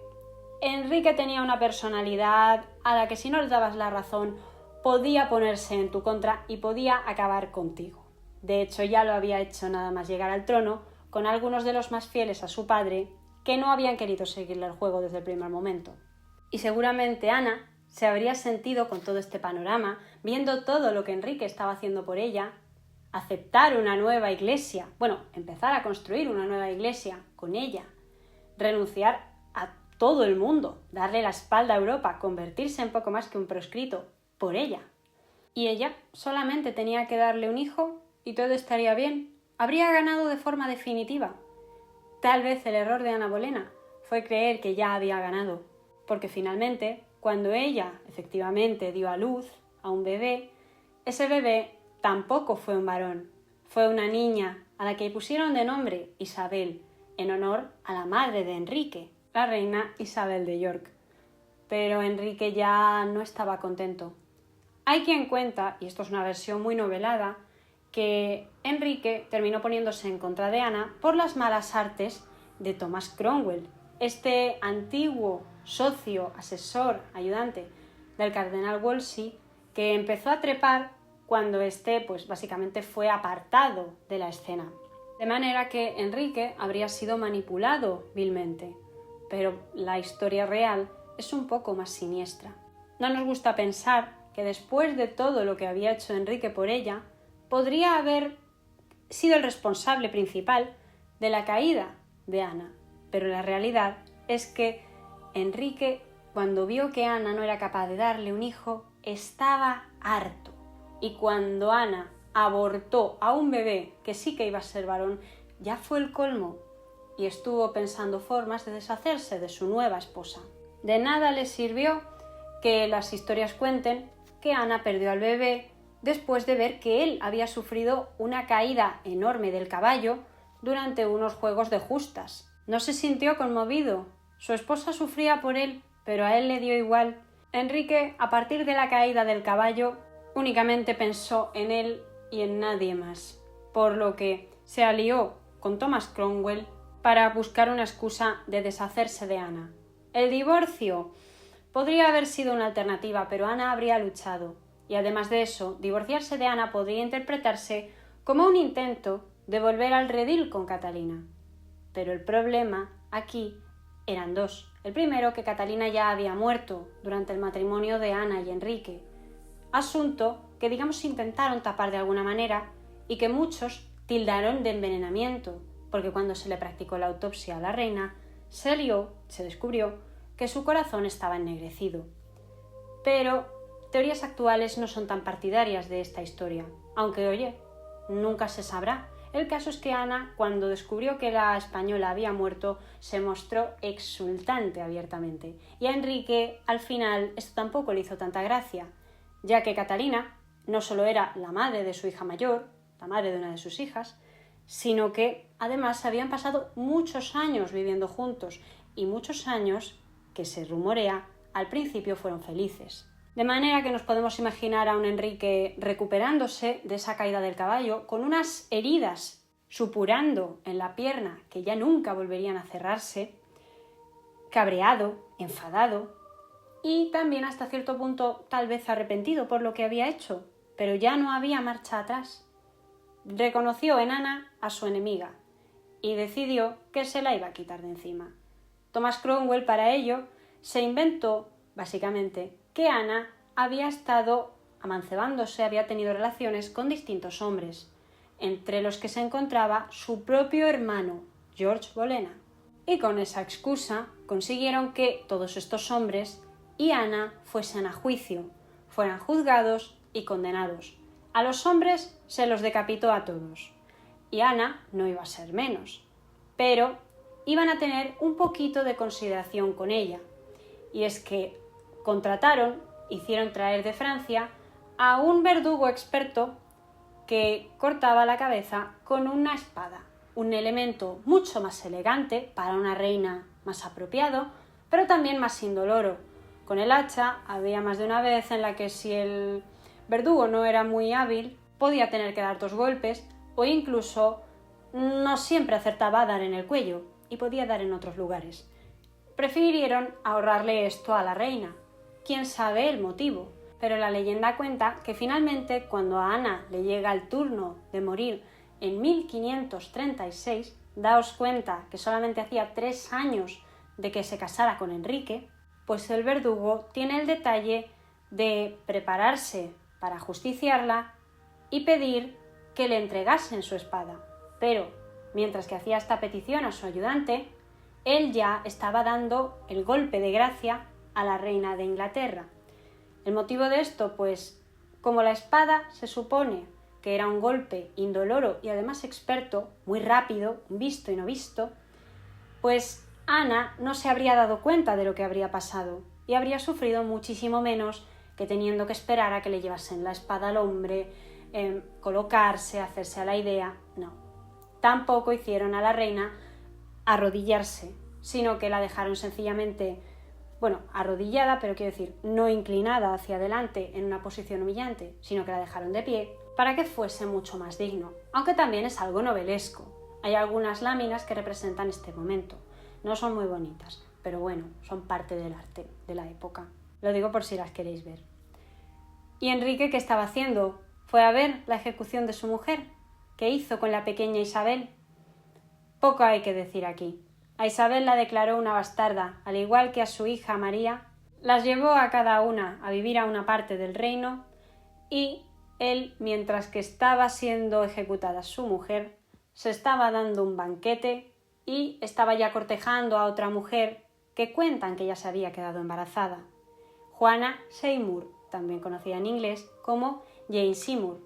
Enrique tenía una personalidad a la que si no le dabas la razón podía ponerse en tu contra y podía acabar contigo. De hecho, ya lo había hecho nada más llegar al trono, con algunos de los más fieles a su padre, que no habían querido seguirle el juego desde el primer momento. Y seguramente Ana se habría sentido con todo este panorama, viendo todo lo que Enrique estaba haciendo por ella, aceptar una nueva iglesia, empezar a construir una nueva iglesia con ella, renunciar a todo el mundo, darle la espalda a Europa, convertirse en poco más que un proscrito por ella. Y ella solamente tenía que darle un hijo y todo estaría bien. Habría ganado de forma definitiva. Tal vez el error de Ana Bolena fue creer que ya había ganado, porque finalmente, cuando ella efectivamente dio a luz a un bebé, ese bebé tampoco fue un varón, fue una niña a la que pusieron de nombre Isabel, en honor a la madre de Enrique, la reina Isabel de York. Pero Enrique ya no estaba contento. Hay quien cuenta, y esto es una versión muy novelada, que Enrique terminó poniéndose en contra de Ana por las malas artes de Thomas Cromwell, este antiguo socio, asesor, ayudante del cardenal Wolsey, que empezó a trepar cuando éste básicamente fue apartado de la escena. De manera que Enrique habría sido manipulado vilmente, pero la historia real es un poco más siniestra. No nos gusta pensar que después de todo lo que había hecho Enrique por ella, podría haber sido el responsable principal de la caída de Ana, pero la realidad es que Enrique, cuando vio que Ana no era capaz de darle un hijo, estaba harto. Y cuando Ana abortó a un bebé que sí que iba a ser varón, ya fue el colmo, y estuvo pensando formas de deshacerse de su nueva esposa. De nada le sirvió que las historias cuenten que Ana perdió al bebé después de ver que él había sufrido una caída enorme del caballo durante unos juegos de justas. No se sintió conmovido. Su esposa sufría por él, pero a él le dio igual. Enrique, a partir de la caída del caballo, únicamente pensó en él y en nadie más, por lo que se alió con Thomas Cromwell para buscar una excusa de deshacerse de Ana. El divorcio podría haber sido una alternativa, pero Ana habría luchado. Y además de eso, divorciarse de Ana podría interpretarse como un intento de volver al redil con Catalina. Pero el problema aquí eran dos. El primero, que Catalina ya había muerto durante el matrimonio de Ana y Enrique, asunto que intentaron tapar de alguna manera y que muchos tildaron de envenenamiento, porque cuando se le practicó la autopsia a la reina, se descubrió que su corazón estaba ennegrecido. Pero teorías actuales no son tan partidarias de esta historia, aunque, nunca se sabrá. El caso es que Ana, cuando descubrió que la española había muerto, se mostró exultante abiertamente, y a Enrique, al final, esto tampoco le hizo tanta gracia, ya que Catalina no solo era la madre de su hija mayor, la madre de una de sus hijas, sino que además habían pasado muchos años viviendo juntos, y muchos años que se rumorea al principio fueron felices. De manera que nos podemos imaginar a un Enrique recuperándose de esa caída del caballo, con unas heridas supurando en la pierna que ya nunca volverían a cerrarse, cabreado, enfadado y también hasta cierto punto tal vez arrepentido por lo que había hecho, pero ya no había marcha atrás. Reconoció en Ana a su enemiga y decidió que se la iba a quitar de encima. Thomas Cromwell para ello se inventó, básicamente, que Ana había estado amancebándose, había tenido relaciones con distintos hombres, entre los que se encontraba su propio hermano, George Bolena. Y con esa excusa consiguieron que todos estos hombres y Ana fuesen a juicio, fueran juzgados y condenados. A los hombres se los decapitó a todos, y Ana no iba a ser menos, pero iban a tener un poquito de consideración con ella, y es que hicieron traer de Francia a un verdugo experto que cortaba la cabeza con una espada, un elemento mucho más elegante para una reina, más apropiado, pero también más indoloro. Con el hacha había más de una vez en la que si el verdugo no era muy hábil, podía tener que dar 2 golpes o incluso no siempre acertaba a dar en el cuello y podía dar en otros lugares. Prefirieron ahorrarle esto a la reina. Quién sabe el motivo, Pero la leyenda cuenta que finalmente, cuando a Ana le llega el turno de morir en 1536, daos cuenta que solamente hacía 3 años de que se casara con Enrique, pues el verdugo tiene el detalle de prepararse para justiciarla y pedir que le entregasen su espada. Pero, mientras que hacía esta petición a su ayudante, él ya estaba dando el golpe de gracia a la reina de Inglaterra. El motivo de esto, pues, como la espada se supone que era un golpe indoloro y además experto, muy rápido, visto y no visto, pues Ana no se habría dado cuenta de lo que habría pasado y habría sufrido muchísimo menos que teniendo que esperar a que le llevasen la espada al hombre, colocarse, hacerse a la idea. No, tampoco hicieron a la reina arrodillarse, sino que la dejaron sencillamente, arrodillada, pero quiero decir, no inclinada hacia adelante en una posición humillante, sino que la dejaron de pie para que fuese mucho más digno, aunque también es algo novelesco. Hay algunas láminas que representan este momento. No son muy bonitas, pero bueno, son parte del arte de la época. Lo digo por si las queréis ver. ¿Y Enrique qué estaba haciendo? Fue a ver la ejecución de su mujer. ¿Qué hizo con la pequeña Isabel? Poco hay que decir aquí. A Isabel la declaró una bastarda, al igual que a su hija María. Las llevó a cada una a vivir a una parte del reino y él, mientras que estaba siendo ejecutada su mujer, se estaba dando un banquete y estaba ya cortejando a otra mujer que cuentan que ya se había quedado embarazada. Juana Seymour, también conocida en inglés como Jane Seymour.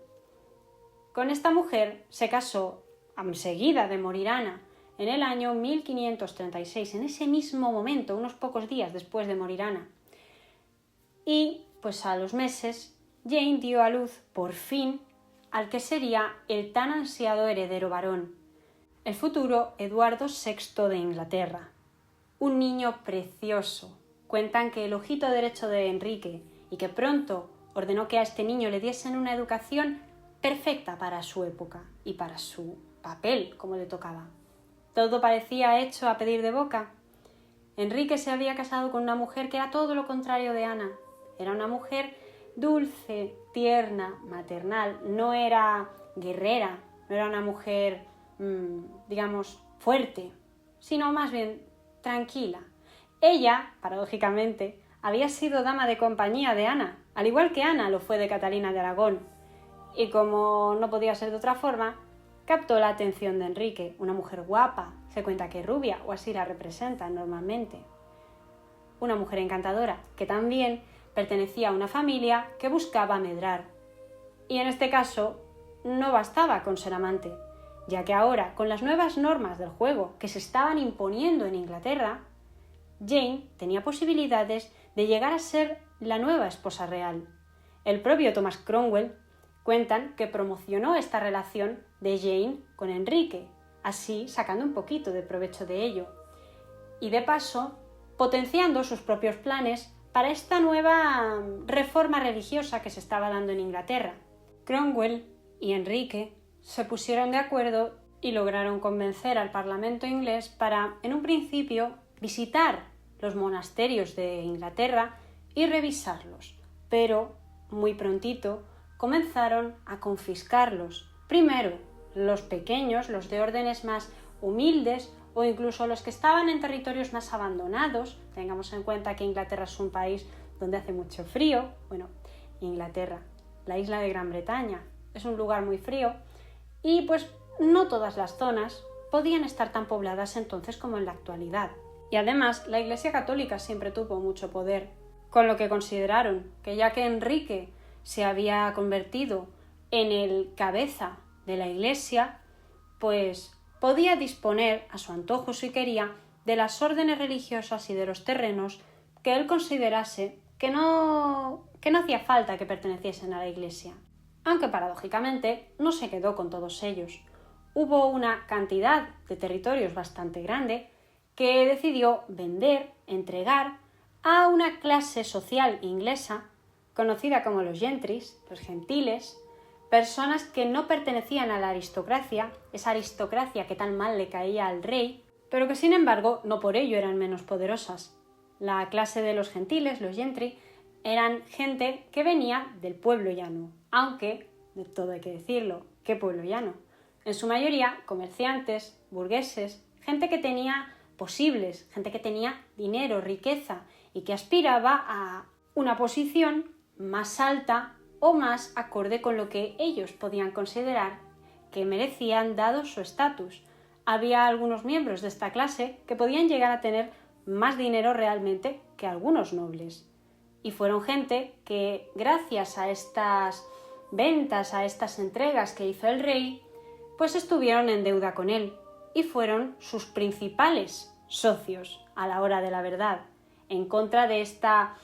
Con esta mujer se casó enseguida de morir Ana, en el año 1536, en ese mismo momento, unos pocos días después de morir Ana. Y, pues a los meses, Jane dio a luz, por fin, al que sería el tan ansiado heredero varón, el futuro Eduardo VI de Inglaterra. Un niño precioso. Cuentan que el ojito derecho de Enrique y que pronto ordenó que a este niño le diesen una educación perfecta para su época y para su papel, como le tocaba. Todo parecía hecho a pedir de boca. Enrique se había casado con una mujer que era todo lo contrario de Ana. Era una mujer dulce, tierna, maternal. No era guerrera, no era una mujer, fuerte, sino más bien tranquila. Ella, paradójicamente, había sido dama de compañía de Ana, al igual que Ana lo fue de Catalina de Aragón. Y como no podía ser de otra forma, captó la atención de Enrique, una mujer guapa, se cuenta que rubia, o así la representan normalmente. Una mujer encantadora, que también pertenecía a una familia que buscaba medrar. Y en este caso, no bastaba con ser amante, ya que ahora, con las nuevas normas del juego que se estaban imponiendo en Inglaterra, Jane tenía posibilidades de llegar a ser la nueva esposa real. El propio Thomas Cromwell cuentan que promocionó esta relación de Jane con Enrique, así sacando un poquito de provecho de ello, y de paso potenciando sus propios planes para esta nueva reforma religiosa que se estaba dando en Inglaterra. Cromwell y Enrique se pusieron de acuerdo y lograron convencer al Parlamento inglés para, en un principio, visitar los monasterios de Inglaterra y revisarlos, pero muy prontito comenzaron a confiscarlos. Primero, los pequeños, los de órdenes más humildes o incluso los que estaban en territorios más abandonados. Tengamos en cuenta que Inglaterra es un país donde hace mucho frío. Inglaterra, la isla de Gran Bretaña, es un lugar muy frío y pues no todas las zonas podían estar tan pobladas entonces como en la actualidad. Y además la Iglesia Católica siempre tuvo mucho poder, con lo que consideraron que ya que Enrique se había convertido en el cabeza de la Iglesia, pues podía disponer a su antojo si quería de las órdenes religiosas y de los terrenos que él considerase que no hacía falta que perteneciesen a la Iglesia. Aunque paradójicamente no se quedó con todos ellos. Hubo una cantidad de territorios bastante grande que decidió vender, entregar a una clase social inglesa conocida como los gentries, los gentiles, personas que no pertenecían a la aristocracia, esa aristocracia que tan mal le caía al rey, pero que sin embargo no por ello eran menos poderosas. La clase de los gentiles, los gentry, eran gente que venía del pueblo llano, aunque, de todo hay que decirlo, ¿qué pueblo llano? En su mayoría comerciantes, burgueses, gente que tenía posibles, gente que tenía dinero, riqueza y que aspiraba a una posición más alta o más acorde con lo que ellos podían considerar que merecían dado su estatus. Había algunos miembros de esta clase que podían llegar a tener más dinero realmente que algunos nobles. Y fueron gente que, gracias a estas ventas, a estas entregas que hizo el rey, pues estuvieron en deuda con él y fueron sus principales socios a la hora de la verdad, en contra de esta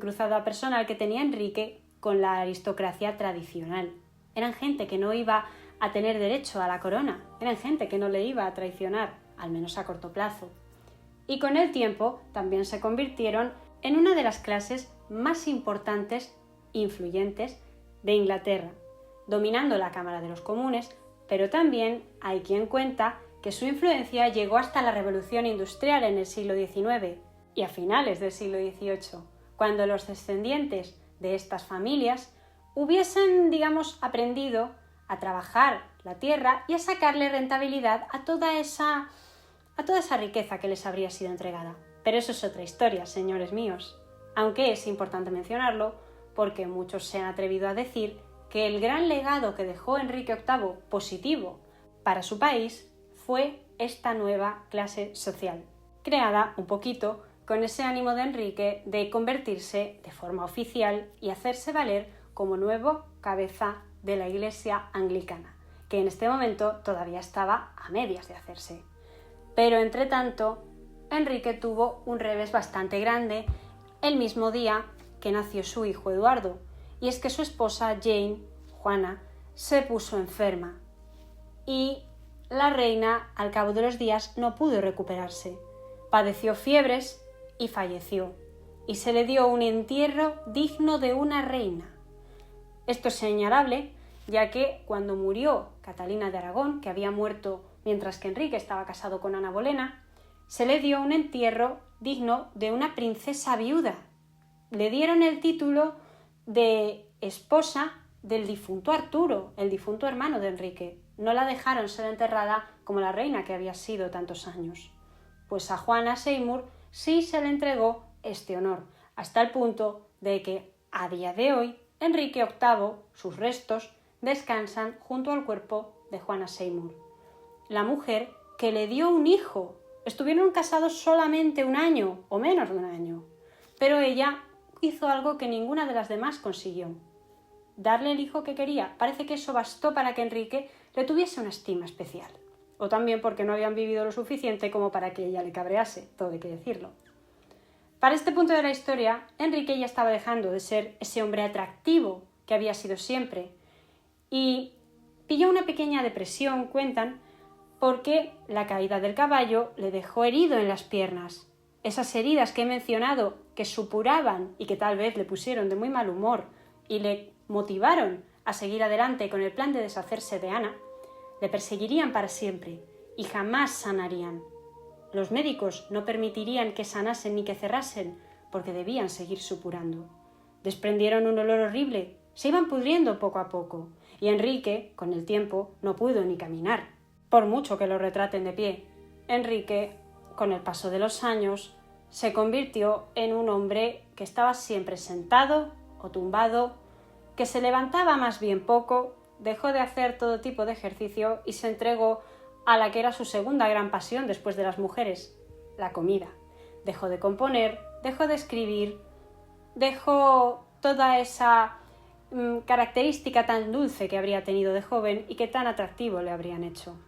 cruzada personal que tenía Enrique con la aristocracia tradicional. Eran gente que no iba a tener derecho a la corona, eran gente que no le iba a traicionar, al menos a corto plazo. Y con el tiempo también se convirtieron en una de las clases más importantes e influyentes de Inglaterra, dominando la Cámara de los Comunes, pero también hay quien cuenta que su influencia llegó hasta la Revolución Industrial en el siglo XIX y a finales del siglo XVIII, cuando los descendientes de estas familias hubiesen, aprendido a trabajar la tierra y a sacarle rentabilidad a toda esa riqueza que les habría sido entregada. Pero eso es otra historia, señores míos, aunque es importante mencionarlo porque muchos se han atrevido a decir que el gran legado que dejó Enrique VIII positivo para su país fue esta nueva clase social, creada un poquito con ese ánimo de Enrique de convertirse de forma oficial y hacerse valer como nuevo cabeza de la Iglesia anglicana, que en este momento todavía estaba a medias de hacerse. Pero entre tanto, Enrique tuvo un revés bastante grande el mismo día que nació su hijo Eduardo, y es que su esposa Jane, Juana, se puso enferma y la reina al cabo de los días no pudo recuperarse. Padeció fiebres y falleció, y se le dio un entierro digno de una reina. Esto es señalable, ya que cuando murió Catalina de Aragón, que había muerto mientras que Enrique estaba casado con Ana Bolena, se le dio un entierro digno de una princesa viuda. Le dieron el título de esposa del difunto Arturo, el difunto hermano de Enrique. No la dejaron ser enterrada como la reina que había sido tantos años. Pues a Juana Seymour sí se le entregó este honor, hasta el punto de que, a día de hoy, Enrique VIII, sus restos, descansan junto al cuerpo de Juana Seymour, la mujer que le dio un hijo. Estuvieron casados solamente un año, o menos de un año, pero ella hizo algo que ninguna de las demás consiguió: darle el hijo que quería. Parece que eso bastó para que Enrique le tuviese una estima especial, o también porque no habían vivido lo suficiente como para que ella le cabrease, todo hay que decirlo. Para este punto de la historia, Enrique ya estaba dejando de ser ese hombre atractivo que había sido siempre, y pilló una pequeña depresión, cuentan, porque la caída del caballo le dejó herido en las piernas. Esas heridas que he mencionado, que supuraban y que tal vez le pusieron de muy mal humor y le motivaron a seguir adelante con el plan de deshacerse de Ana, le perseguirían para siempre y jamás sanarían. Los médicos no permitirían que sanasen ni que cerrasen, porque debían seguir supurando. Desprendieron un olor horrible, se iban pudriendo poco a poco, y Enrique, con el tiempo, no pudo ni caminar, por mucho que lo retraten de pie. Enrique, con el paso de los años, se convirtió en un hombre que estaba siempre sentado o tumbado, que se levantaba más bien poco, dejó de hacer todo tipo de ejercicio y se entregó a la que era su segunda gran pasión después de las mujeres, la comida. Dejó de componer, dejó de escribir, dejó toda esa característica tan dulce que habría tenido de joven y que tan atractivo le habrían hecho.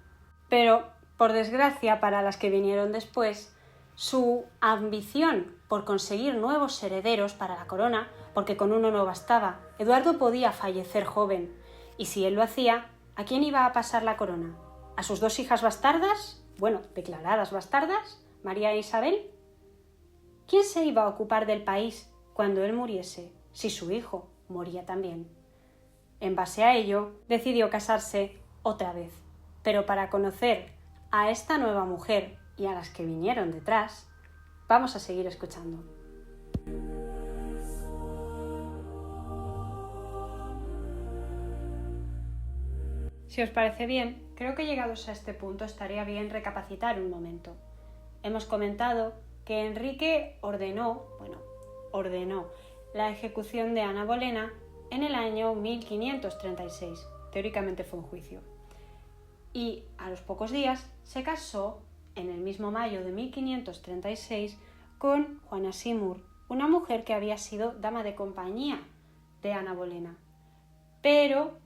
Pero, por desgracia para las que vinieron después, su ambición por conseguir nuevos herederos para la corona, porque con uno no bastaba, Eduardo podía fallecer joven, y si él lo hacía, ¿a quién iba a pasar la corona? ¿A sus dos hijas bastardas? Bueno, declaradas bastardas, María e Isabel. ¿Quién se iba a ocupar del país cuando él muriese, si su hijo moría también? En base a ello, decidió casarse otra vez, pero para conocer a esta nueva mujer y a las que vinieron detrás, vamos a seguir escuchando. Si os parece bien, creo que llegados a este punto estaría bien recapacitar un momento. Hemos comentado que Enrique ordenó la ejecución de Ana Bolena en el año 1536. Teóricamente fue un juicio. Y a los pocos días se casó, en el mismo mayo de 1536, con Juana Simur, una mujer que había sido dama de compañía de Ana Bolena. Pero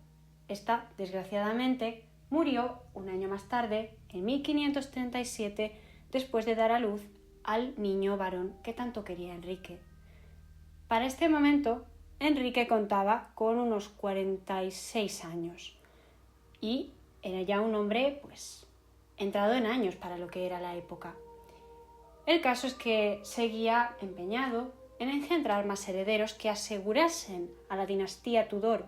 esta, desgraciadamente, murió un año más tarde, en 1537, después de dar a luz al niño varón que tanto quería Enrique. Para este momento, Enrique contaba con unos 46 años y era ya un hombre, entrado en años para lo que era la época. El caso es que seguía empeñado en engendrar más herederos que asegurasen a la dinastía Tudor,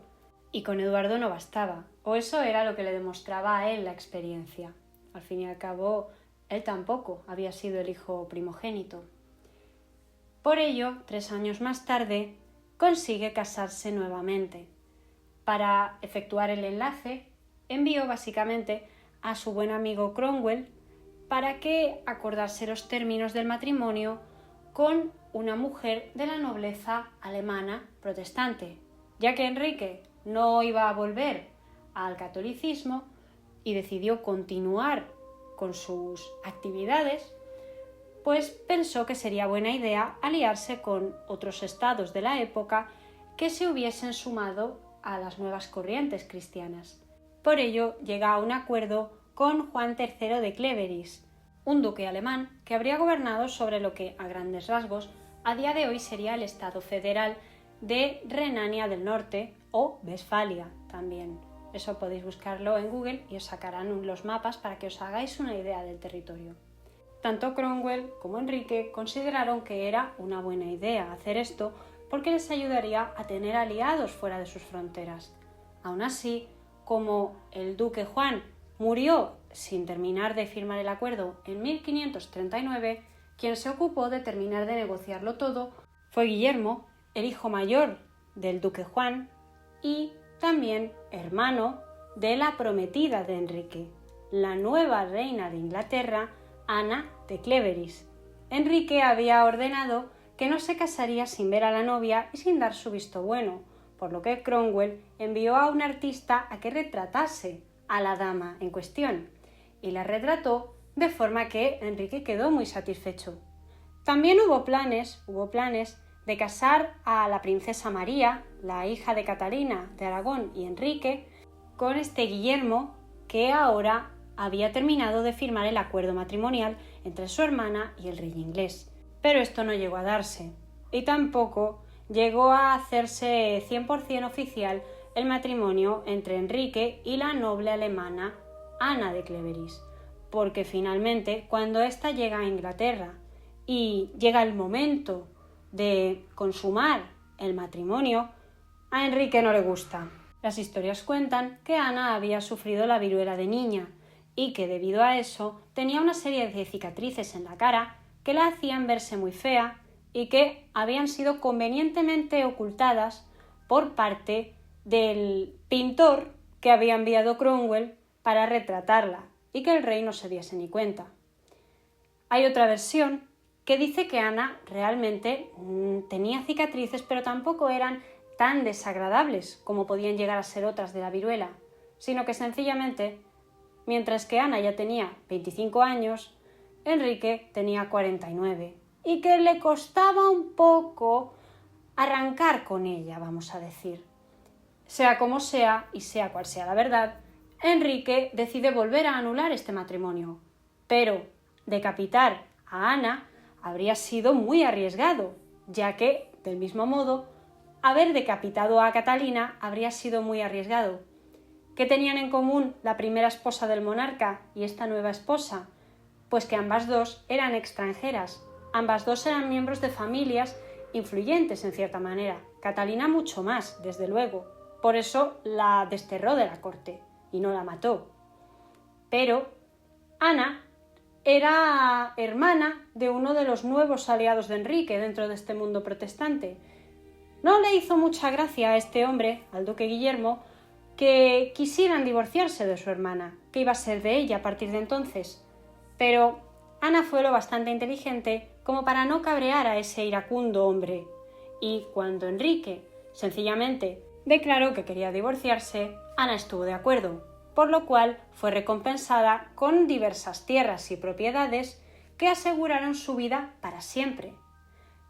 y con Eduardo no bastaba, o eso era lo que le demostraba a él la experiencia. Al fin y al cabo, él tampoco había sido el hijo primogénito. Por ello, 3 años más tarde, consigue casarse nuevamente. Para efectuar el enlace, envió básicamente a su buen amigo Cromwell para que acordase los términos del matrimonio con una mujer de la nobleza alemana protestante, ya que Enrique no iba a volver al catolicismo y decidió continuar con sus actividades, pues pensó que sería buena idea aliarse con otros estados de la época que se hubiesen sumado a las nuevas corrientes cristianas. Por ello llega a un acuerdo con Juan III de Cleveris, un duque alemán que habría gobernado sobre lo que, a grandes rasgos, a día de hoy sería el Estado federal de Renania del Norte o Westfalia también. Eso podéis buscarlo en Google y os sacarán los mapas para que os hagáis una idea del territorio. Tanto Cromwell como Enrique consideraron que era una buena idea hacer esto porque les ayudaría a tener aliados fuera de sus fronteras. Aún así, como el duque Juan murió sin terminar de firmar el acuerdo en 1539, quien se ocupó de terminar de negociarlo todo fue Guillermo, el hijo mayor del duque Juan y también hermano de la prometida de Enrique, la nueva reina de Inglaterra, Ana de Cleveris. Enrique había ordenado que no se casaría sin ver a la novia y sin dar su visto bueno, por lo que Cromwell envió a un artista a que retratase a la dama en cuestión, y la retrató de forma que Enrique quedó muy satisfecho. También hubo planes de casar a la princesa María, la hija de Catalina de Aragón y Enrique, con este Guillermo, que ahora había terminado de firmar el acuerdo matrimonial entre su hermana y el rey inglés. Pero esto no llegó a darse, y tampoco llegó a hacerse 100% oficial el matrimonio entre Enrique y la noble alemana Ana de Cleveris, porque finalmente, cuando ésta llega a Inglaterra y llega el momento de consumar el matrimonio, a Enrique no le gusta. Las historias cuentan que Ana había sufrido la viruela de niña y que debido a eso tenía una serie de cicatrices en la cara que la hacían verse muy fea y que habían sido convenientemente ocultadas por parte del pintor que había enviado Cromwell para retratarla y que el rey no se diese ni cuenta. Hay otra versión que dice que Ana realmente tenía cicatrices, pero tampoco eran tan desagradables como podían llegar a ser otras de la viruela, sino que sencillamente, mientras que Ana ya tenía 25 años, Enrique tenía 49, y que le costaba un poco arrancar con ella, vamos a decir. Sea como sea, y sea cual sea la verdad, Enrique decide volver a anular este matrimonio, pero decapitar a Ana habría sido muy arriesgado, ya que, del mismo modo, haber decapitado a Catalina habría sido muy arriesgado. ¿Qué tenían en común la primera esposa del monarca y esta nueva esposa? Pues que ambas dos eran extranjeras, ambas dos eran miembros de familias influyentes en cierta manera, Catalina mucho más, desde luego, por eso la desterró de la corte y no la mató. Pero Ana era hermana de uno de los nuevos aliados de Enrique dentro de este mundo protestante. No le hizo mucha gracia a este hombre, al duque Guillermo, que quisieran divorciarse de su hermana, que iba a ser de ella a partir de entonces. Pero Ana fue lo bastante inteligente como para no cabrear a ese iracundo hombre, y cuando Enrique sencillamente declaró que quería divorciarse, Ana estuvo de acuerdo, por lo cual fue recompensada con diversas tierras y propiedades que aseguraron su vida para siempre.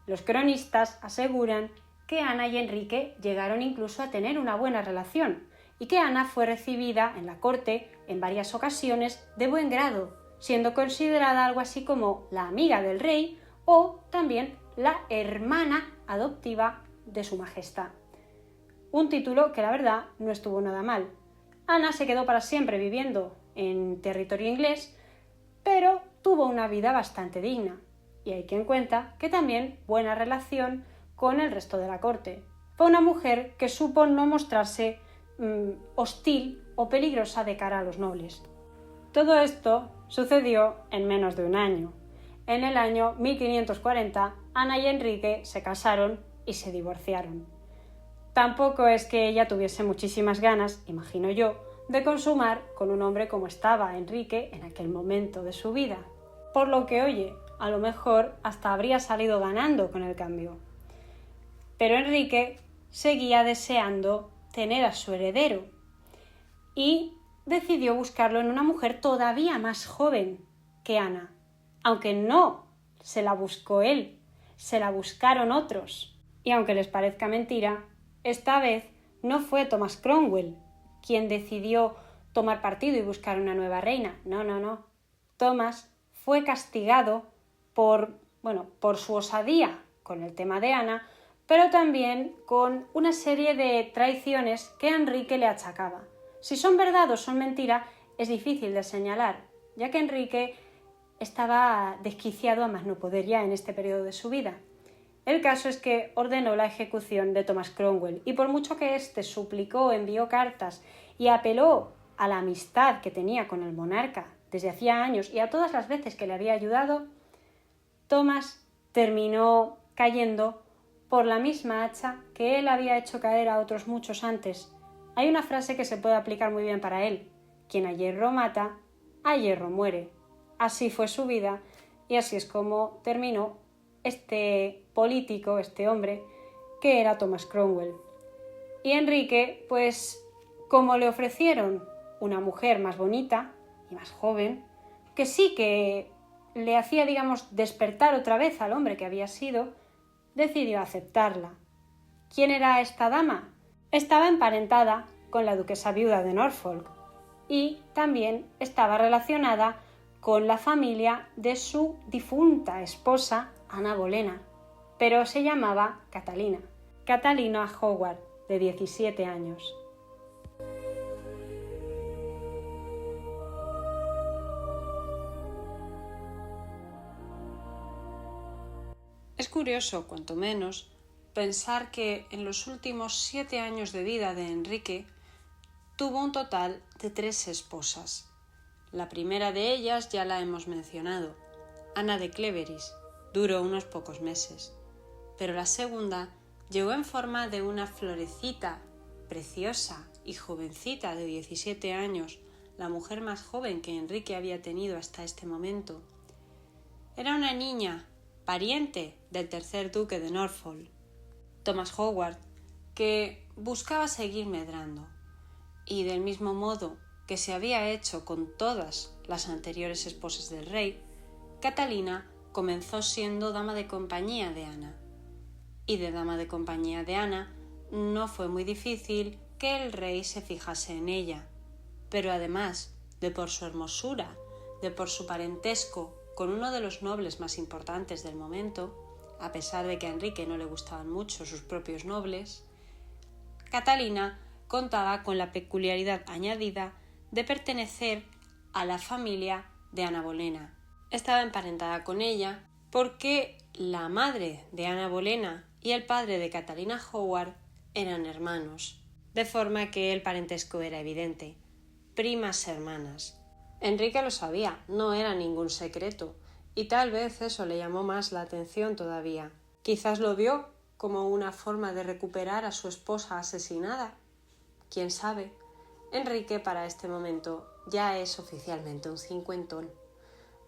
Los cronistas aseguran que Ana y Enrique llegaron incluso a tener una buena relación y que Ana fue recibida en la corte en varias ocasiones de buen grado, siendo considerada algo así como la amiga del rey o también la hermana adoptiva de su majestad. Un título que la verdad no estuvo nada mal. Ana se quedó para siempre viviendo en territorio inglés, pero tuvo una vida bastante digna. Y hay quien cuenta que también buena relación con el resto de la corte. Fue una mujer que supo no mostrarse hostil o peligrosa de cara a los nobles. Todo esto sucedió en menos de un año. En el año 1540, Ana y Enrique se casaron y se divorciaron. Tampoco es que ella tuviese muchísimas ganas, imagino yo, de consumar con un hombre como estaba Enrique en aquel momento de su vida. Por lo que, oye, a lo mejor hasta habría salido ganando con el cambio. Pero Enrique seguía deseando tener a su heredero y decidió buscarlo en una mujer todavía más joven que Ana, aunque no se la buscó él, se la buscaron otros. Y aunque les parezca mentira, esta vez no fue Thomas Cromwell quien decidió tomar partido y buscar una nueva reina. No. Thomas fue castigado por su osadía con el tema de Ana, pero también con una serie de traiciones que Enrique le achacaba. Si son verdad o son mentira, es difícil de señalar, ya que Enrique estaba desquiciado a más no poder ya en este periodo de su vida. El caso es que ordenó la ejecución de Thomas Cromwell, y por mucho que éste suplicó, envió cartas y apeló a la amistad que tenía con el monarca desde hacía años y a todas las veces que le había ayudado, Thomas terminó cayendo por la misma hacha que él había hecho caer a otros muchos antes. Hay una frase que se puede aplicar muy bien para él: quien a hierro mata, a hierro muere. Así fue su vida y así es como terminó este político, este hombre, que era Thomas Cromwell. Y Enrique, pues como le ofrecieron una mujer más bonita y más joven, que sí que le hacía, despertar otra vez al hombre que había sido, decidió aceptarla. ¿Quién era esta dama? Estaba emparentada con la duquesa viuda de Norfolk y también estaba relacionada con la familia de su difunta esposa Ana Bolena, pero se llamaba Catalina Howard, de 17 años. Es curioso, cuanto menos, pensar que en los últimos 7 años de vida de Enrique tuvo un total de 3 esposas. La primera de ellas ya la hemos mencionado, Ana de Cleveris, duró unos pocos meses, pero la segunda llegó en forma de una florecita preciosa y jovencita de 17 años, la mujer más joven que Enrique había tenido hasta este momento. Era una niña, pariente del tercer duque de Norfolk, Thomas Howard, que buscaba seguir medrando, y del mismo modo que se había hecho con todas las anteriores esposas del rey, Catalina comenzó siendo dama de compañía de Ana. Y de dama de compañía de Ana no fue muy difícil que el rey se fijase en ella, pero además de por su hermosura, de por su parentesco con uno de los nobles más importantes del momento, a pesar de que a Enrique no le gustaban mucho sus propios nobles, Catalina contaba con la peculiaridad añadida de pertenecer a la familia de Ana Bolena. Estaba emparentada con ella porque la madre de Ana Bolena y el padre de Catalina Howard eran hermanos, de forma que el parentesco era evidente, primas hermanas. Enrique lo sabía, no era ningún secreto, y tal vez eso le llamó más la atención todavía. Quizás lo vio como una forma de recuperar a su esposa asesinada. ¿Quién sabe? Enrique para este momento ya es oficialmente un cincuentón,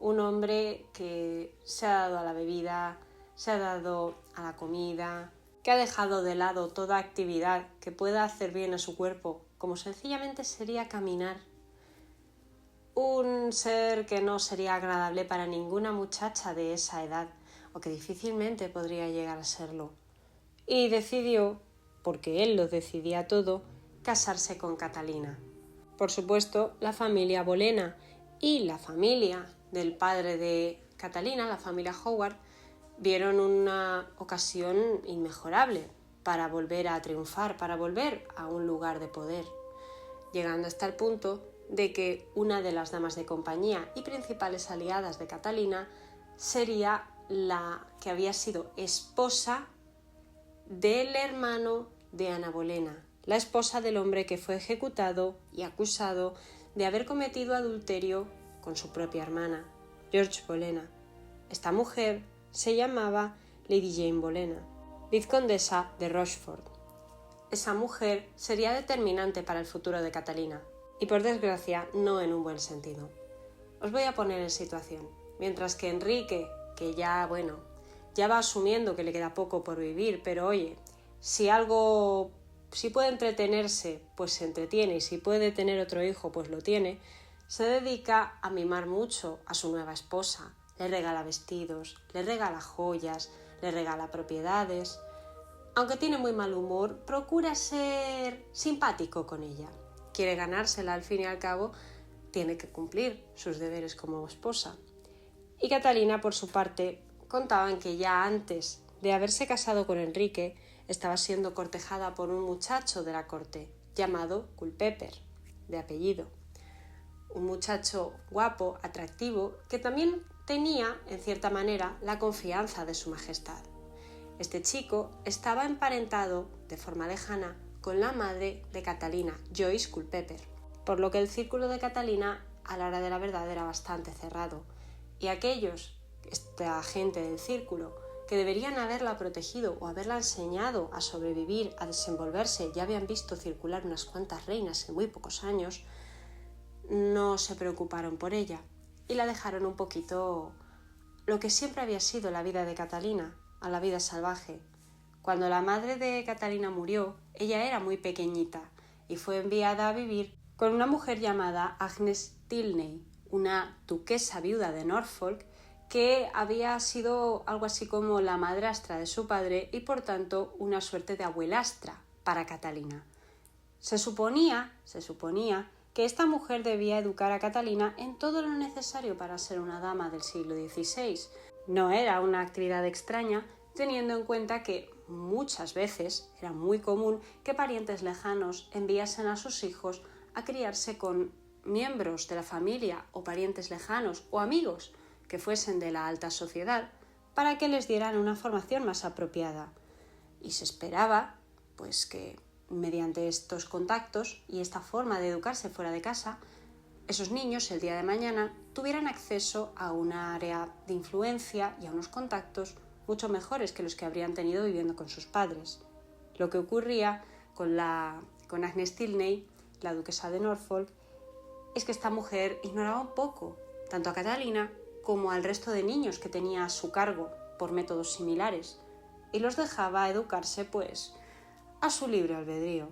un hombre que se ha dado a la bebida, se ha dado a la comida, que ha dejado de lado toda actividad que pueda hacer bien a su cuerpo, como sencillamente sería caminar. Un ser que no sería agradable para ninguna muchacha de esa edad, o que difícilmente podría llegar a serlo. Y decidió, porque él lo decidía todo, casarse con Catalina. Por supuesto, la familia Bolena y la familia del padre de Catalina, la familia Howard, vieron una ocasión inmejorable para volver a triunfar, para volver a un lugar de poder, llegando hasta el punto de que una de las damas de compañía y principales aliadas de Catalina sería la que había sido esposa del hermano de Ana Bolena, la esposa del hombre que fue ejecutado y acusado de haber cometido adulterio con su propia hermana, George Bolena. Esta mujer se llamaba Lady Jane Bolena, vizcondesa de Rochford. Esa mujer sería determinante para el futuro de Catalina, y por desgracia no en un buen sentido. Os voy a poner en situación. Mientras que Enrique, que ya va asumiendo que le queda poco por vivir, pero oye, si puede entretenerse, pues se entretiene, y si puede tener otro hijo, pues lo tiene, se dedica a mimar mucho a su nueva esposa. Le regala vestidos, le regala joyas, le regala propiedades. Aunque tiene muy mal humor, procura ser simpático con ella. Quiere ganársela, al fin y al cabo, tiene que cumplir sus deberes como esposa. Y Catalina, por su parte, contaban que ya antes de haberse casado con Enrique, estaba siendo cortejada por un muchacho de la corte, llamado Culpeper, de apellido. Un muchacho guapo, atractivo, que también tenía, en cierta manera, la confianza de su majestad. Este chico estaba emparentado, de forma lejana, con la madre de Catalina, Joyce Culpeper, por lo que el círculo de Catalina, a la hora de la verdad, era bastante cerrado, y esta gente del círculo, que deberían haberla protegido o haberla enseñado a sobrevivir, a desenvolverse, ya habían visto circular unas cuantas reinas en muy pocos años, no se preocuparon por ella y la dejaron un poquito lo que siempre había sido la vida de Catalina, a la vida salvaje. Cuando la madre de Catalina murió, ella era muy pequeñita y fue enviada a vivir con una mujer llamada Agnes Tilney, una duquesa viuda de Norfolk, que había sido algo así como la madrastra de su padre y por tanto una suerte de abuelastra para Catalina. Se suponía que esta mujer debía educar a Catalina en todo lo necesario para ser una dama del siglo XVI. No era una actividad extraña, teniendo en cuenta que muchas veces era muy común que parientes lejanos enviasen a sus hijos a criarse con miembros de la familia o parientes lejanos o amigos que fuesen de la alta sociedad para que les dieran una formación más apropiada. Y se esperaba, pues, que mediante estos contactos y esta forma de educarse fuera de casa, esos niños el día de mañana tuvieran acceso a una área de influencia y a unos contactos mucho mejores que los que habrían tenido viviendo con sus padres. Lo que ocurría con Agnes Tilney, la duquesa de Norfolk, es que esta mujer ignoraba un poco tanto a Catalina como al resto de niños que tenía a su cargo por métodos similares y los dejaba educarse pues a su libre albedrío.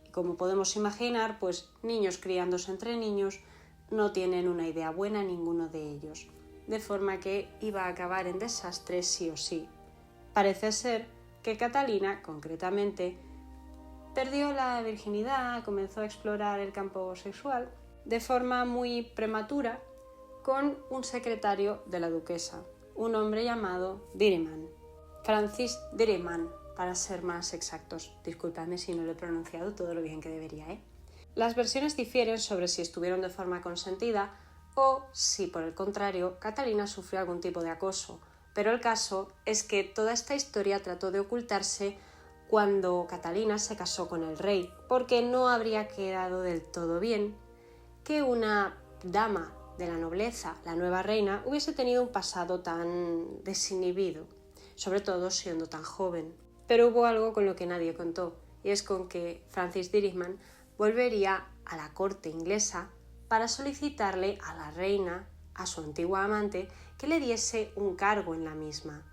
Y como podemos imaginar, pues niños criándose entre niños no tienen una idea buena ninguno de ellos, de forma que iba a acabar en desastre sí o sí. Parece ser que Catalina, concretamente, perdió la virginidad, comenzó a explorar el campo sexual de forma muy prematura con un secretario de la duquesa, un hombre llamado Dirryman, Francis Dirryman, para ser más exactos. Disculpadme si no lo he pronunciado todo lo bien que debería, ¿eh? Las versiones difieren sobre si estuvieron de forma consentida o si, por el contrario, Catalina sufrió algún tipo de acoso, pero el caso es que toda esta historia trató de ocultarse cuando Catalina se casó con el rey, porque no habría quedado del todo bien que una dama de la nobleza, la nueva reina, hubiese tenido un pasado tan desinhibido, sobre todo siendo tan joven. Pero hubo algo con lo que nadie contó, y es con que Francis Dirryman volvería a la corte inglesa para solicitarle a la reina, a su antigua amante, que le diese un cargo en la misma,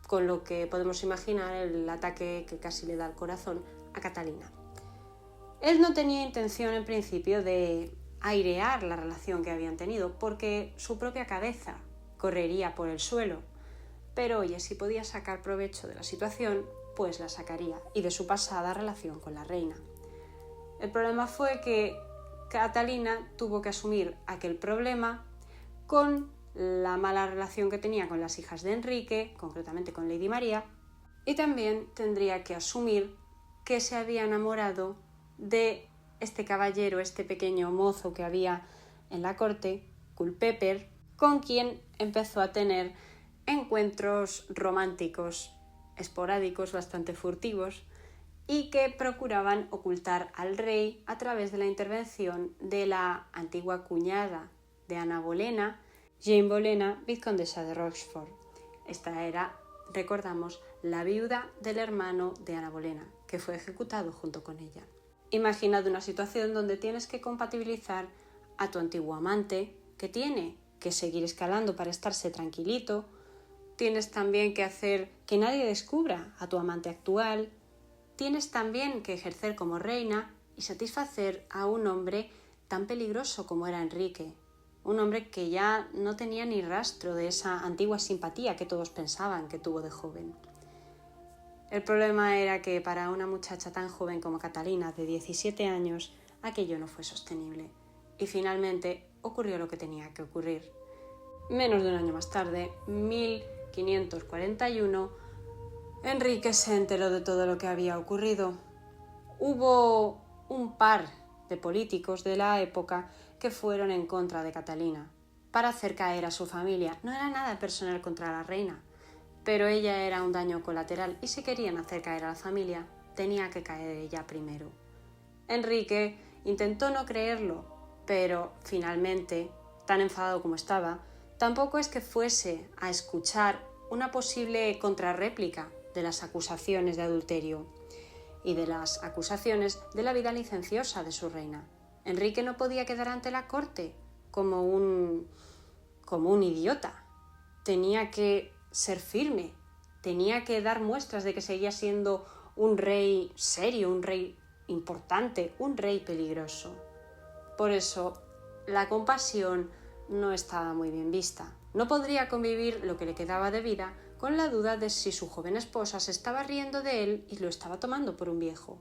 con lo que podemos imaginar el ataque que casi le da al corazón a Catalina. Él no tenía intención en principio de airear la relación que habían tenido, porque su propia cabeza correría por el suelo, pero oye, si podía sacar provecho de la situación, pues la sacaría, y de su pasada relación con la reina. El problema fue que Catalina tuvo que asumir aquel problema con la mala relación que tenía con las hijas de Enrique, concretamente con Lady María, y también tendría que asumir que se había enamorado de este caballero, este pequeño mozo que había en la corte, Culpeper, con quien empezó a tener encuentros románticos esporádicos, bastante furtivos, y que procuraban ocultar al rey a través de la intervención de la antigua cuñada de Ana Bolena, Jane Bolena, vizcondesa de Rochford. Esta era, recordamos, la viuda del hermano de Ana Bolena, que fue ejecutado junto con ella. Imaginad una situación donde tienes que compatibilizar a tu antiguo amante, que tiene que seguir escalando para estarse tranquilito. Tienes también que hacer que nadie descubra a tu amante actual. Tienes también que ejercer como reina y satisfacer a un hombre tan peligroso como era Enrique. Un hombre que ya no tenía ni rastro de esa antigua simpatía que todos pensaban que tuvo de joven. El problema era que para una muchacha tan joven como Catalina, de 17 años, aquello no fue sostenible. Y finalmente ocurrió lo que tenía que ocurrir. Menos de un año más tarde, 1541, Enrique se enteró de todo lo que había ocurrido. Hubo un par de políticos de la época que fueron en contra de Catalina para hacer caer a su familia. No era nada personal contra la reina, pero ella era un daño colateral y si querían hacer caer a la familia, tenía que caer ella primero. Enrique intentó no creerlo, pero finalmente, tan enfadado como estaba, tampoco es que fuese a escuchar una posible contrarréplica de las acusaciones de adulterio y de las acusaciones de la vida licenciosa de su reina. Enrique no podía quedar ante la corte como un idiota. Tenía que ser firme, tenía que dar muestras de que seguía siendo un rey serio, un rey importante, un rey peligroso. Por eso, la compasión no estaba muy bien vista. No podría convivir lo que le quedaba de vida con la duda de si su joven esposa se estaba riendo de él y lo estaba tomando por un viejo.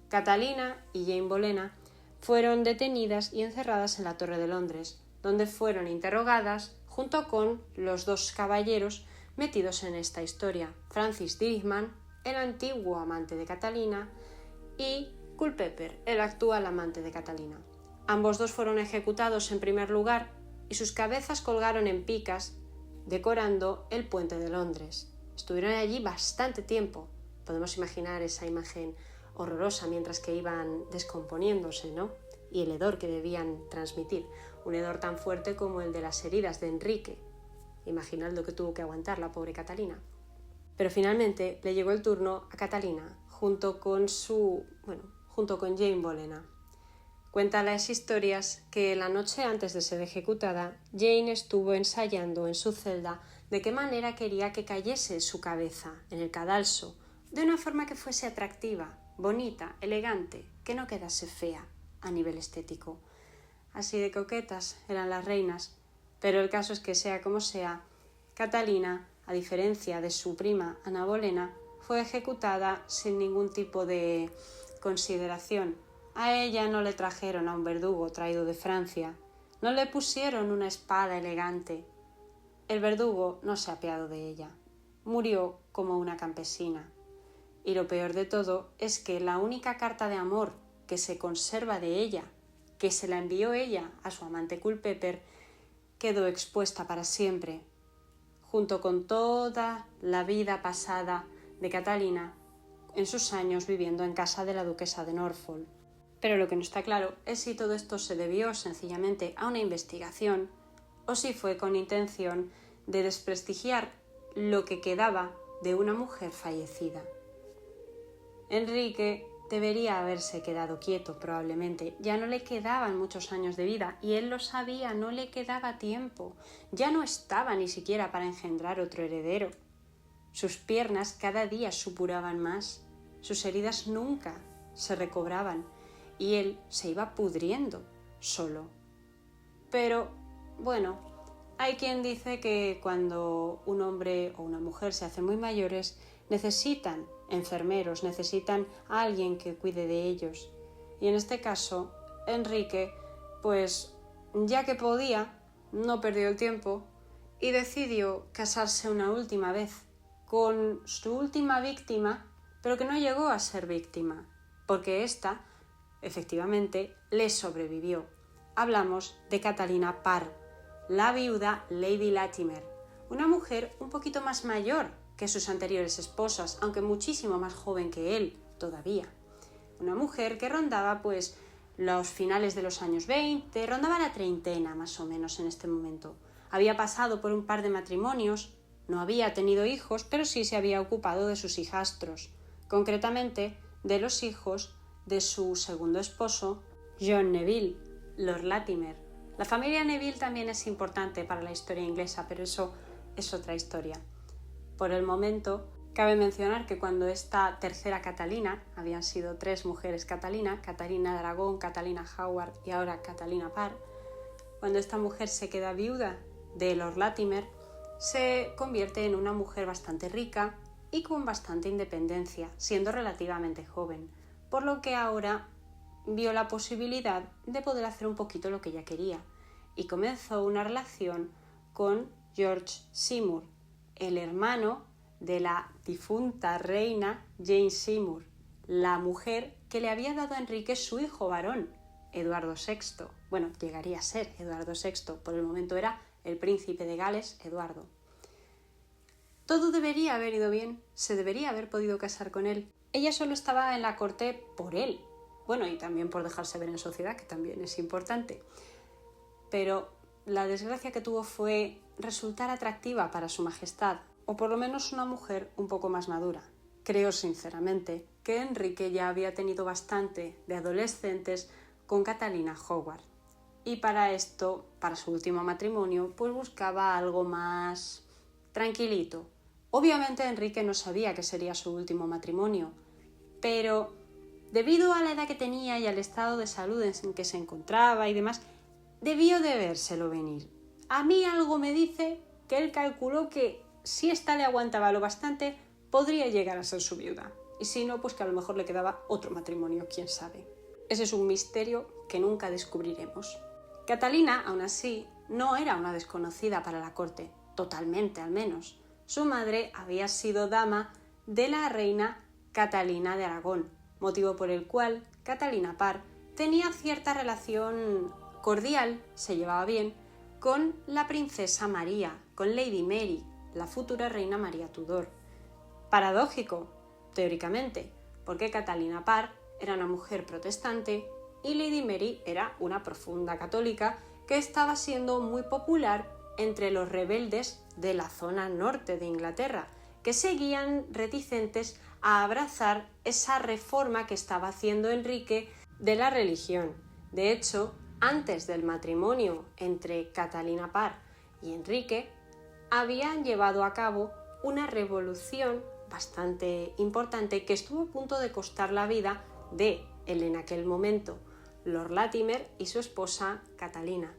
Catalina y Jane Bolena fueron detenidas y encerradas en la Torre de Londres, donde fueron interrogadas junto con los dos caballeros metidos en esta historia, Francis Dirkman, el antiguo amante de Catalina, y Culpeper, el actual amante de Catalina. Ambos dos fueron ejecutados en primer lugar y sus cabezas colgaron en picas decorando el puente de Londres. Estuvieron allí bastante tiempo. Podemos imaginar esa imagen horrorosa mientras que iban descomponiéndose, ¿no? Y el hedor que debían transmitir, un hedor tan fuerte como el de las heridas de Enrique. Imaginad lo que tuvo que aguantar la pobre Catalina. Pero finalmente le llegó el turno a Catalina, junto con Jane Bolena. Cuenta las historias que la noche antes de ser ejecutada, Jane estuvo ensayando en su celda de qué manera quería que cayese su cabeza en el cadalso, de una forma que fuese atractiva, bonita, elegante, que no quedase fea a nivel estético. Así de coquetas eran las reinas, pero el caso es que sea como sea, Catalina, a diferencia de su prima Ana Bolena, fue ejecutada sin ningún tipo de consideración. A ella no le trajeron a un verdugo traído de Francia, no le pusieron una espada elegante. El verdugo no se apiadó de ella, murió como una campesina. Y lo peor de todo es que la única carta de amor que se conserva de ella, que se la envió ella a su amante Culpeper, quedó expuesta para siempre, junto con toda la vida pasada de Catalina en sus años viviendo en casa de la duquesa de Norfolk. Pero lo que no está claro es si todo esto se debió sencillamente a una investigación o si fue con intención de desprestigiar lo que quedaba de una mujer fallecida. Enrique debería haberse quedado quieto probablemente. Ya no le quedaban muchos años de vida y él lo sabía, no le quedaba tiempo. Ya no estaba ni siquiera para engendrar otro heredero. Sus piernas cada día supuraban más, sus heridas nunca se recobraban y él se iba pudriendo solo. Pero, bueno, hay quien dice que cuando un hombre o una mujer se hacen muy mayores, necesitan enfermeros, necesitan a alguien que cuide de ellos. Y en este caso, Enrique, pues ya que podía, no perdió el tiempo y decidió casarse una última vez con su última víctima, pero que no llegó a ser víctima, porque ésta, efectivamente, le sobrevivió. Hablamos de Catalina Parr, la viuda Lady Latimer, una mujer un poquito más mayor que sus anteriores esposas, aunque muchísimo más joven que él todavía. Una mujer que rondaba pues los finales de los años 20, rondaba la treintena más o menos en este momento. Había pasado por un par de matrimonios, no había tenido hijos, pero sí se había ocupado de sus hijastros, concretamente de los hijos de su segundo esposo, John Neville, Lord Latimer. La familia Neville también es importante para la historia inglesa, pero eso es otra historia. Por el momento, cabe mencionar que cuando esta tercera Catalina, habían sido 3 mujeres Catalina de Aragón, Catalina Howard y ahora Catalina Parr, cuando esta mujer se queda viuda de Lord Latimer, se convierte en una mujer bastante rica y con bastante independencia, siendo relativamente joven, por lo que ahora vio la posibilidad de poder hacer un poquito lo que ella quería y comenzó una relación con George Seymour, el hermano de la difunta reina Jane Seymour, la mujer que le había dado a Enrique su hijo varón, Eduardo VI. Bueno, llegaría a ser Eduardo VI, por el momento era el príncipe de Gales, Eduardo. Todo debería haber ido bien, se debería haber podido casar con él. Ella solo estaba en la corte por él, bueno, y también por dejarse ver en sociedad, que también es importante. Pero la desgracia que tuvo fue resultar atractiva para su majestad, o por lo menos una mujer un poco más madura. Creo sinceramente que Enrique ya había tenido bastante de adolescentes con Catalina Howard. Y para esto, para su último matrimonio, pues buscaba algo más tranquilito. Obviamente Enrique no sabía que sería su último matrimonio, pero debido a la edad que tenía y al estado de salud en que se encontraba y demás, debió de vérselo venir. A mí algo me dice que él calculó que si ésta le aguantaba lo bastante, podría llegar a ser su viuda. Y si no, pues que a lo mejor le quedaba otro matrimonio, quién sabe. Ese es un misterio que nunca descubriremos. Catalina, aún así, no era una desconocida para la corte, totalmente al menos. Su madre había sido dama de la reina Catalina de Aragón, motivo por el cual Catalina Parr tenía cierta relación cordial, se llevaba bien, con la princesa María, con Lady Mary, la futura reina María Tudor. Paradójico, teóricamente, porque Catalina Parr era una mujer protestante y Lady Mary era una profunda católica que estaba siendo muy popular entre los rebeldes de la zona norte de Inglaterra, que seguían reticentes a abrazar esa reforma que estaba haciendo Enrique de la religión. De hecho, antes del matrimonio entre Catalina Parr y Enrique, habían llevado a cabo una revolución bastante importante que estuvo a punto de costar la vida de el en aquel momento Lord Latimer y su esposa Catalina.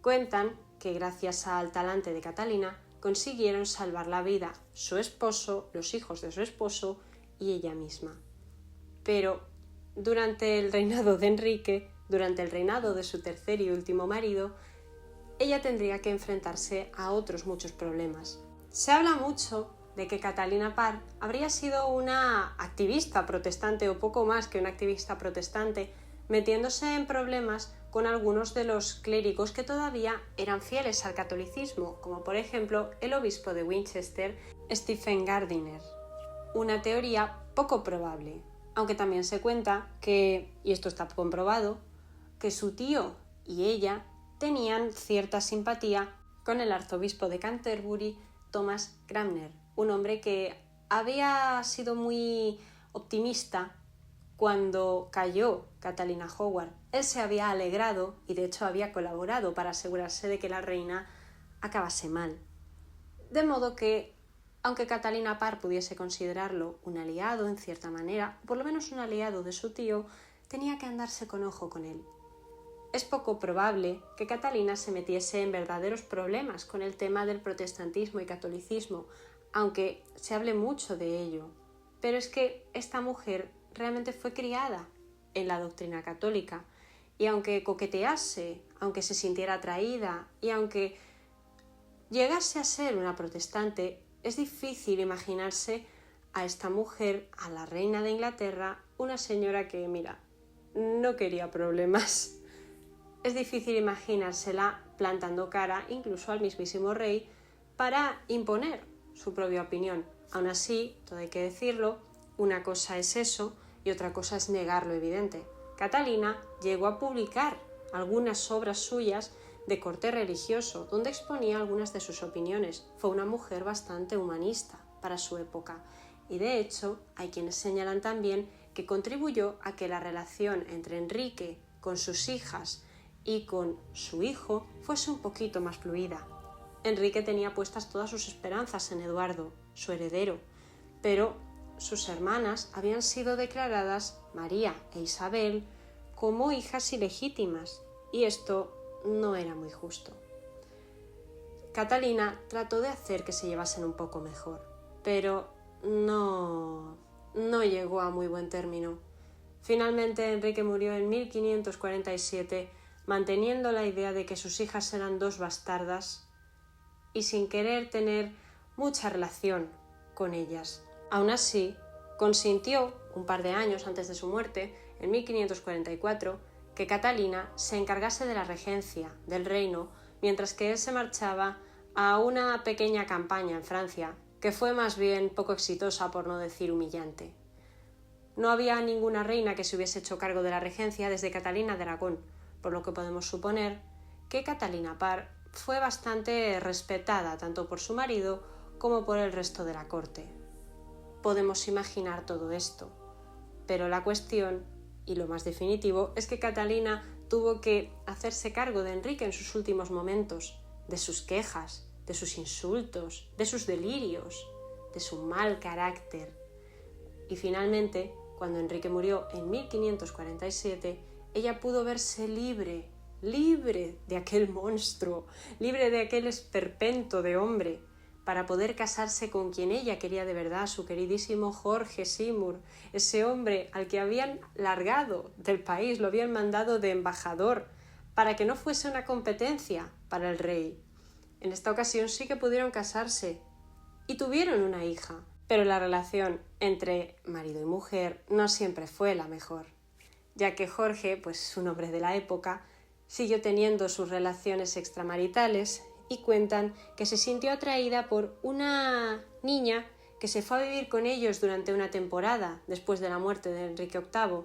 Cuentan que gracias al talante de Catalina consiguieron salvar la vida su esposo, los hijos de su esposo y ella misma. Pero durante el reinado de Enrique, durante el reinado de su tercer y último marido, ella tendría que enfrentarse a otros muchos problemas. Se habla mucho de que Catalina Parr habría sido una activista protestante o poco más que una activista protestante, metiéndose en problemas con algunos de los clérigos que todavía eran fieles al catolicismo, como por ejemplo el obispo de Winchester, Stephen Gardiner. Una teoría poco probable, aunque también se cuenta que, y esto está comprobado, que su tío y ella tenían cierta simpatía con el arzobispo de Canterbury, Thomas Cranmer, un hombre que había sido muy optimista cuando cayó Catalina Howard, él se había alegrado y de hecho había colaborado para asegurarse de que la reina acabase mal. De modo que, aunque Catalina Parr pudiese considerarlo un aliado en cierta manera, por lo menos un aliado de su tío, tenía que andarse con ojo con él. Es poco probable que Catalina se metiese en verdaderos problemas con el tema del protestantismo y catolicismo, aunque se hable mucho de ello. Pero es que esta mujer realmente fue criada en la doctrina católica, y aunque coquetease, aunque se sintiera atraída y aunque llegase a ser una protestante, es difícil imaginarse a esta mujer, a la reina de Inglaterra, una señora que, mira, no quería problemas. Es difícil imaginársela plantando cara incluso al mismísimo rey para imponer su propia opinión. Aún así, todo hay que decirlo, una cosa es eso y otra cosa es negar lo evidente. Catalina llegó a publicar algunas obras suyas de corte religioso, donde exponía algunas de sus opiniones. Fue una mujer bastante humanista para su época y de hecho hay quienes señalan también que contribuyó a que la relación entre Enrique con sus hijas y con su hijo fuese un poquito más fluida. Enrique tenía puestas todas sus esperanzas en Eduardo, su heredero, pero sus hermanas habían sido declaradas, María e Isabel, como hijas ilegítimas, y esto no era muy justo. Catalina trató de hacer que se llevasen un poco mejor, pero no llegó a muy buen término. Finalmente Enrique murió en 1547, manteniendo la idea de que sus hijas eran dos bastardas y sin querer tener mucha relación con ellas. Aún así, consintió, un par de años antes de su muerte, en 1544, que Catalina se encargase de la regencia del reino, mientras que él se marchaba a una pequeña campaña en Francia, que fue más bien poco exitosa, por no decir humillante. No había ninguna reina que se hubiese hecho cargo de la regencia desde Catalina de Aragón, por lo que podemos suponer que Catalina Parr fue bastante respetada tanto por su marido como por el resto de la corte. Podemos imaginar todo esto, pero la cuestión, y lo más definitivo, es que Catalina tuvo que hacerse cargo de Enrique en sus últimos momentos, de sus quejas, de sus insultos, de sus delirios, de su mal carácter. Y finalmente, cuando Enrique murió en 1547, ella pudo verse libre de aquel monstruo, libre de aquel esperpento de hombre, para poder casarse con quien ella quería de verdad, su queridísimo Jorge Seymour, ese hombre al que habían largado del país, lo habían mandado de embajador, para que no fuese una competencia para el rey. En esta ocasión sí que pudieron casarse y tuvieron una hija, pero la relación entre marido y mujer no siempre fue la mejor, ya que Jorge, pues un hombre de la época, siguió teniendo sus relaciones extramaritales y cuentan que se sintió atraída por una niña que se fue a vivir con ellos durante una temporada después de la muerte de Enrique VIII,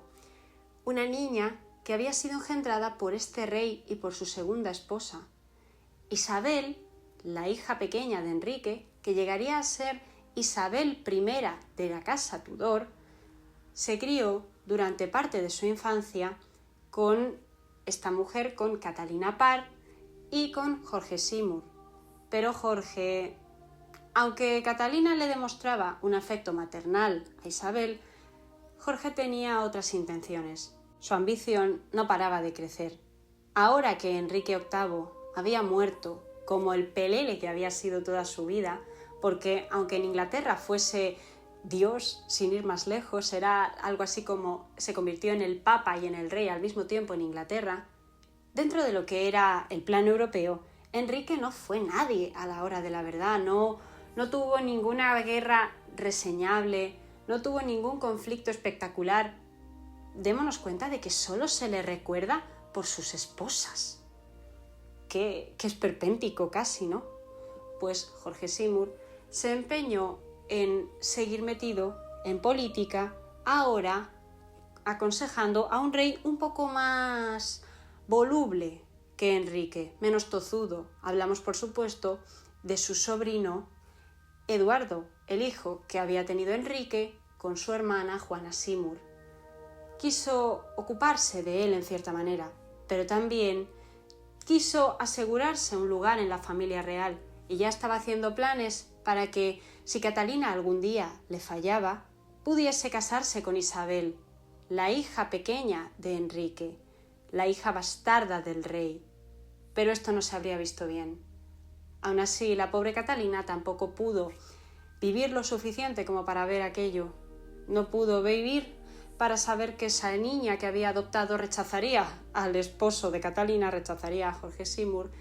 una niña que había sido engendrada por este rey y por su segunda esposa. Isabel, la hija pequeña de Enrique, que llegaría a ser Isabel I de la casa Tudor, se crió durante parte de su infancia con esta mujer, con Catalina Parr y con Jorge Seymour. Pero Jorge, aunque Catalina le demostraba un afecto maternal a Isabel, Jorge tenía otras intenciones. Su ambición no paraba de crecer. Ahora que Enrique VIII había muerto, como el pelele que había sido toda su vida, porque aunque en Inglaterra fuese Dios, sin ir más lejos, era algo así como se convirtió en el Papa y en el Rey al mismo tiempo en Inglaterra, dentro de lo que era el plan europeo, Enrique no fue nadie a la hora de la verdad, no tuvo ninguna guerra reseñable, no tuvo ningún conflicto espectacular. Démonos cuenta de que solo se le recuerda por sus esposas. Qué esperpéntico casi, ¿no? Pues Jorge Seymour se empeñó en seguir metido en política, ahora aconsejando a un rey un poco más voluble que Enrique, menos tozudo. Hablamos, por supuesto, de su sobrino Eduardo, el hijo que había tenido Enrique con su hermana Juana Seymour. quiso ocuparse de él en cierta manera, pero también quiso asegurarse un lugar en la familia real y ya estaba haciendo planes para que, si Catalina algún día le fallaba, pudiese casarse con Isabel, la hija pequeña de Enrique, la hija bastarda del rey. Pero esto no se habría visto bien. Aún así, la pobre Catalina tampoco pudo vivir lo suficiente como para ver aquello. No pudo vivir para saber que esa niña que había adoptado rechazaría al esposo de Catalina, rechazaría a Jorge Seymour,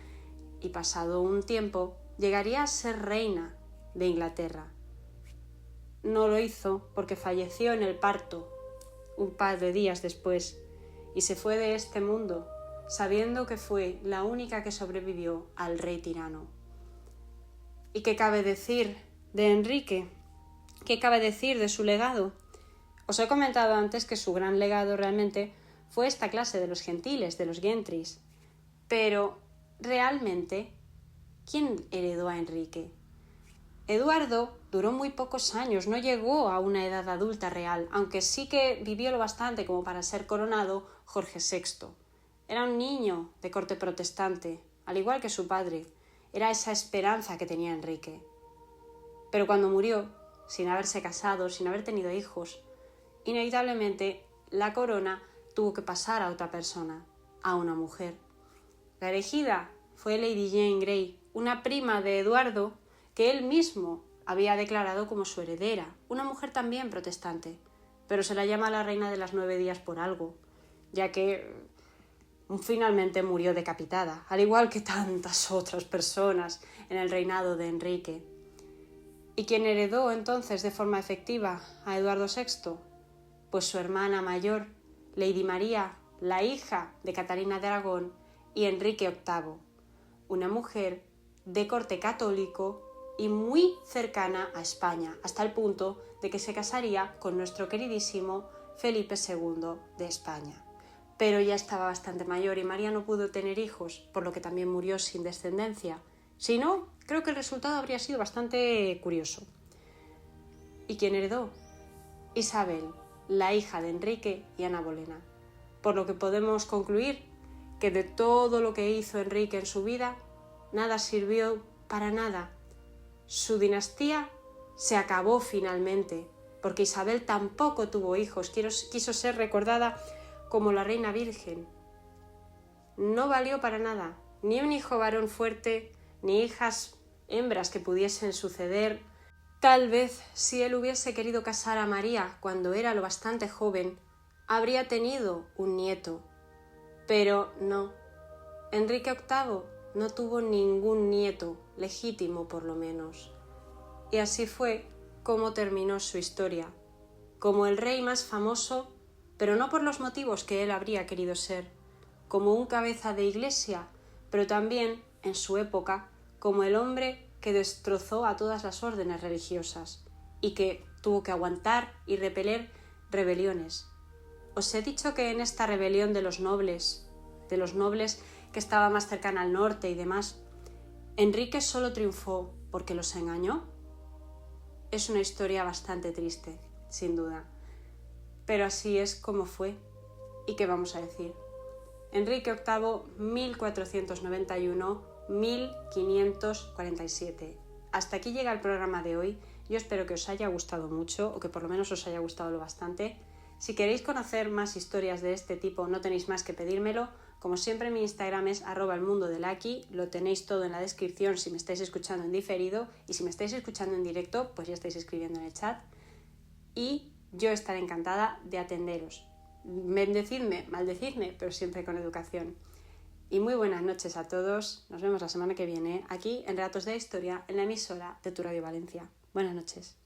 y pasado un tiempo llegaría a ser reina de Inglaterra. No lo hizo porque falleció en el parto un par de días después y se fue de este mundo sabiendo que fue la única que sobrevivió al rey tirano. ¿Y qué cabe decir de Enrique? ¿Qué cabe decir de su legado? Os he comentado antes que su gran legado realmente fue esta clase de los gentiles, de los gentris. Pero, realmente, ¿quién heredó a Enrique? Eduardo duró muy pocos años, no llegó a una edad adulta real, aunque sí que vivió lo bastante como para ser coronado Jorge VI. Era un niño de corte protestante, al igual que su padre. Era esa esperanza que tenía Enrique. Pero cuando murió, sin haberse casado, sin haber tenido hijos, inevitablemente la corona tuvo que pasar a otra persona, a una mujer. La elegida fue Lady Jane Grey, una prima de Eduardo que él mismo había declarado como su heredera, una mujer también protestante, pero se la llama la reina de las 9 días por algo, ya que finalmente murió decapitada, al igual que tantas otras personas en el reinado de Enrique. ¿Y quién heredó entonces de forma efectiva a Eduardo VI? Pues su hermana mayor, Lady María, la hija de Catalina de Aragón, y Enrique VIII, una mujer de corte católico y muy cercana a España, hasta el punto de que se casaría con nuestro queridísimo Felipe II de España. Pero ya estaba bastante mayor y María no pudo tener hijos, por lo que también murió sin descendencia. Si no, creo que el resultado habría sido bastante curioso. ¿Y quién heredó? Isabel, la hija de Enrique y Ana Bolena. Por lo que podemos concluir que de todo lo que hizo Enrique en su vida, nada sirvió para nada. Su dinastía se acabó finalmente, porque Isabel tampoco tuvo hijos, quiso ser recordada como la reina virgen. No valió para nada, ni un hijo varón fuerte, ni hijas hembras que pudiesen suceder. Tal vez, si él hubiese querido casar a María cuando era lo bastante joven, habría tenido un nieto. Pero no, Enrique VIII no tuvo ningún nieto, legítimo por lo menos. Y así fue como terminó su historia, como el rey más famoso, pero no por los motivos que él habría querido ser, como un cabeza de iglesia, pero también, en su época, como el hombre que destrozó a todas las órdenes religiosas y que tuvo que aguantar y repeler rebeliones. Os he dicho que en esta rebelión de los nobles que estaba más cercana al norte y demás, Enrique solo triunfó porque los engañó. Es una historia bastante triste, sin duda. Pero así es como fue. ¿Y qué vamos a decir? Enrique VIII, 1491-1547. Hasta aquí llega el programa de hoy. Yo espero que os haya gustado mucho, o que por lo menos os haya gustado lo bastante. Si queréis conocer más historias de este tipo, no tenéis más que pedírmelo. Como siempre, mi Instagram es @elmundodelaki. Lo tenéis todo en la descripción si me estáis escuchando en diferido. Y si me estáis escuchando en directo, pues ya estáis escribiendo en el chat. Y yo estaré encantada de atenderos. Bendecidme, maldecidme, pero siempre con educación. Y muy buenas noches a todos. Nos vemos la semana que viene aquí en Relatos de la Historia, en la emisora de Tu Radio Valencia. Buenas noches.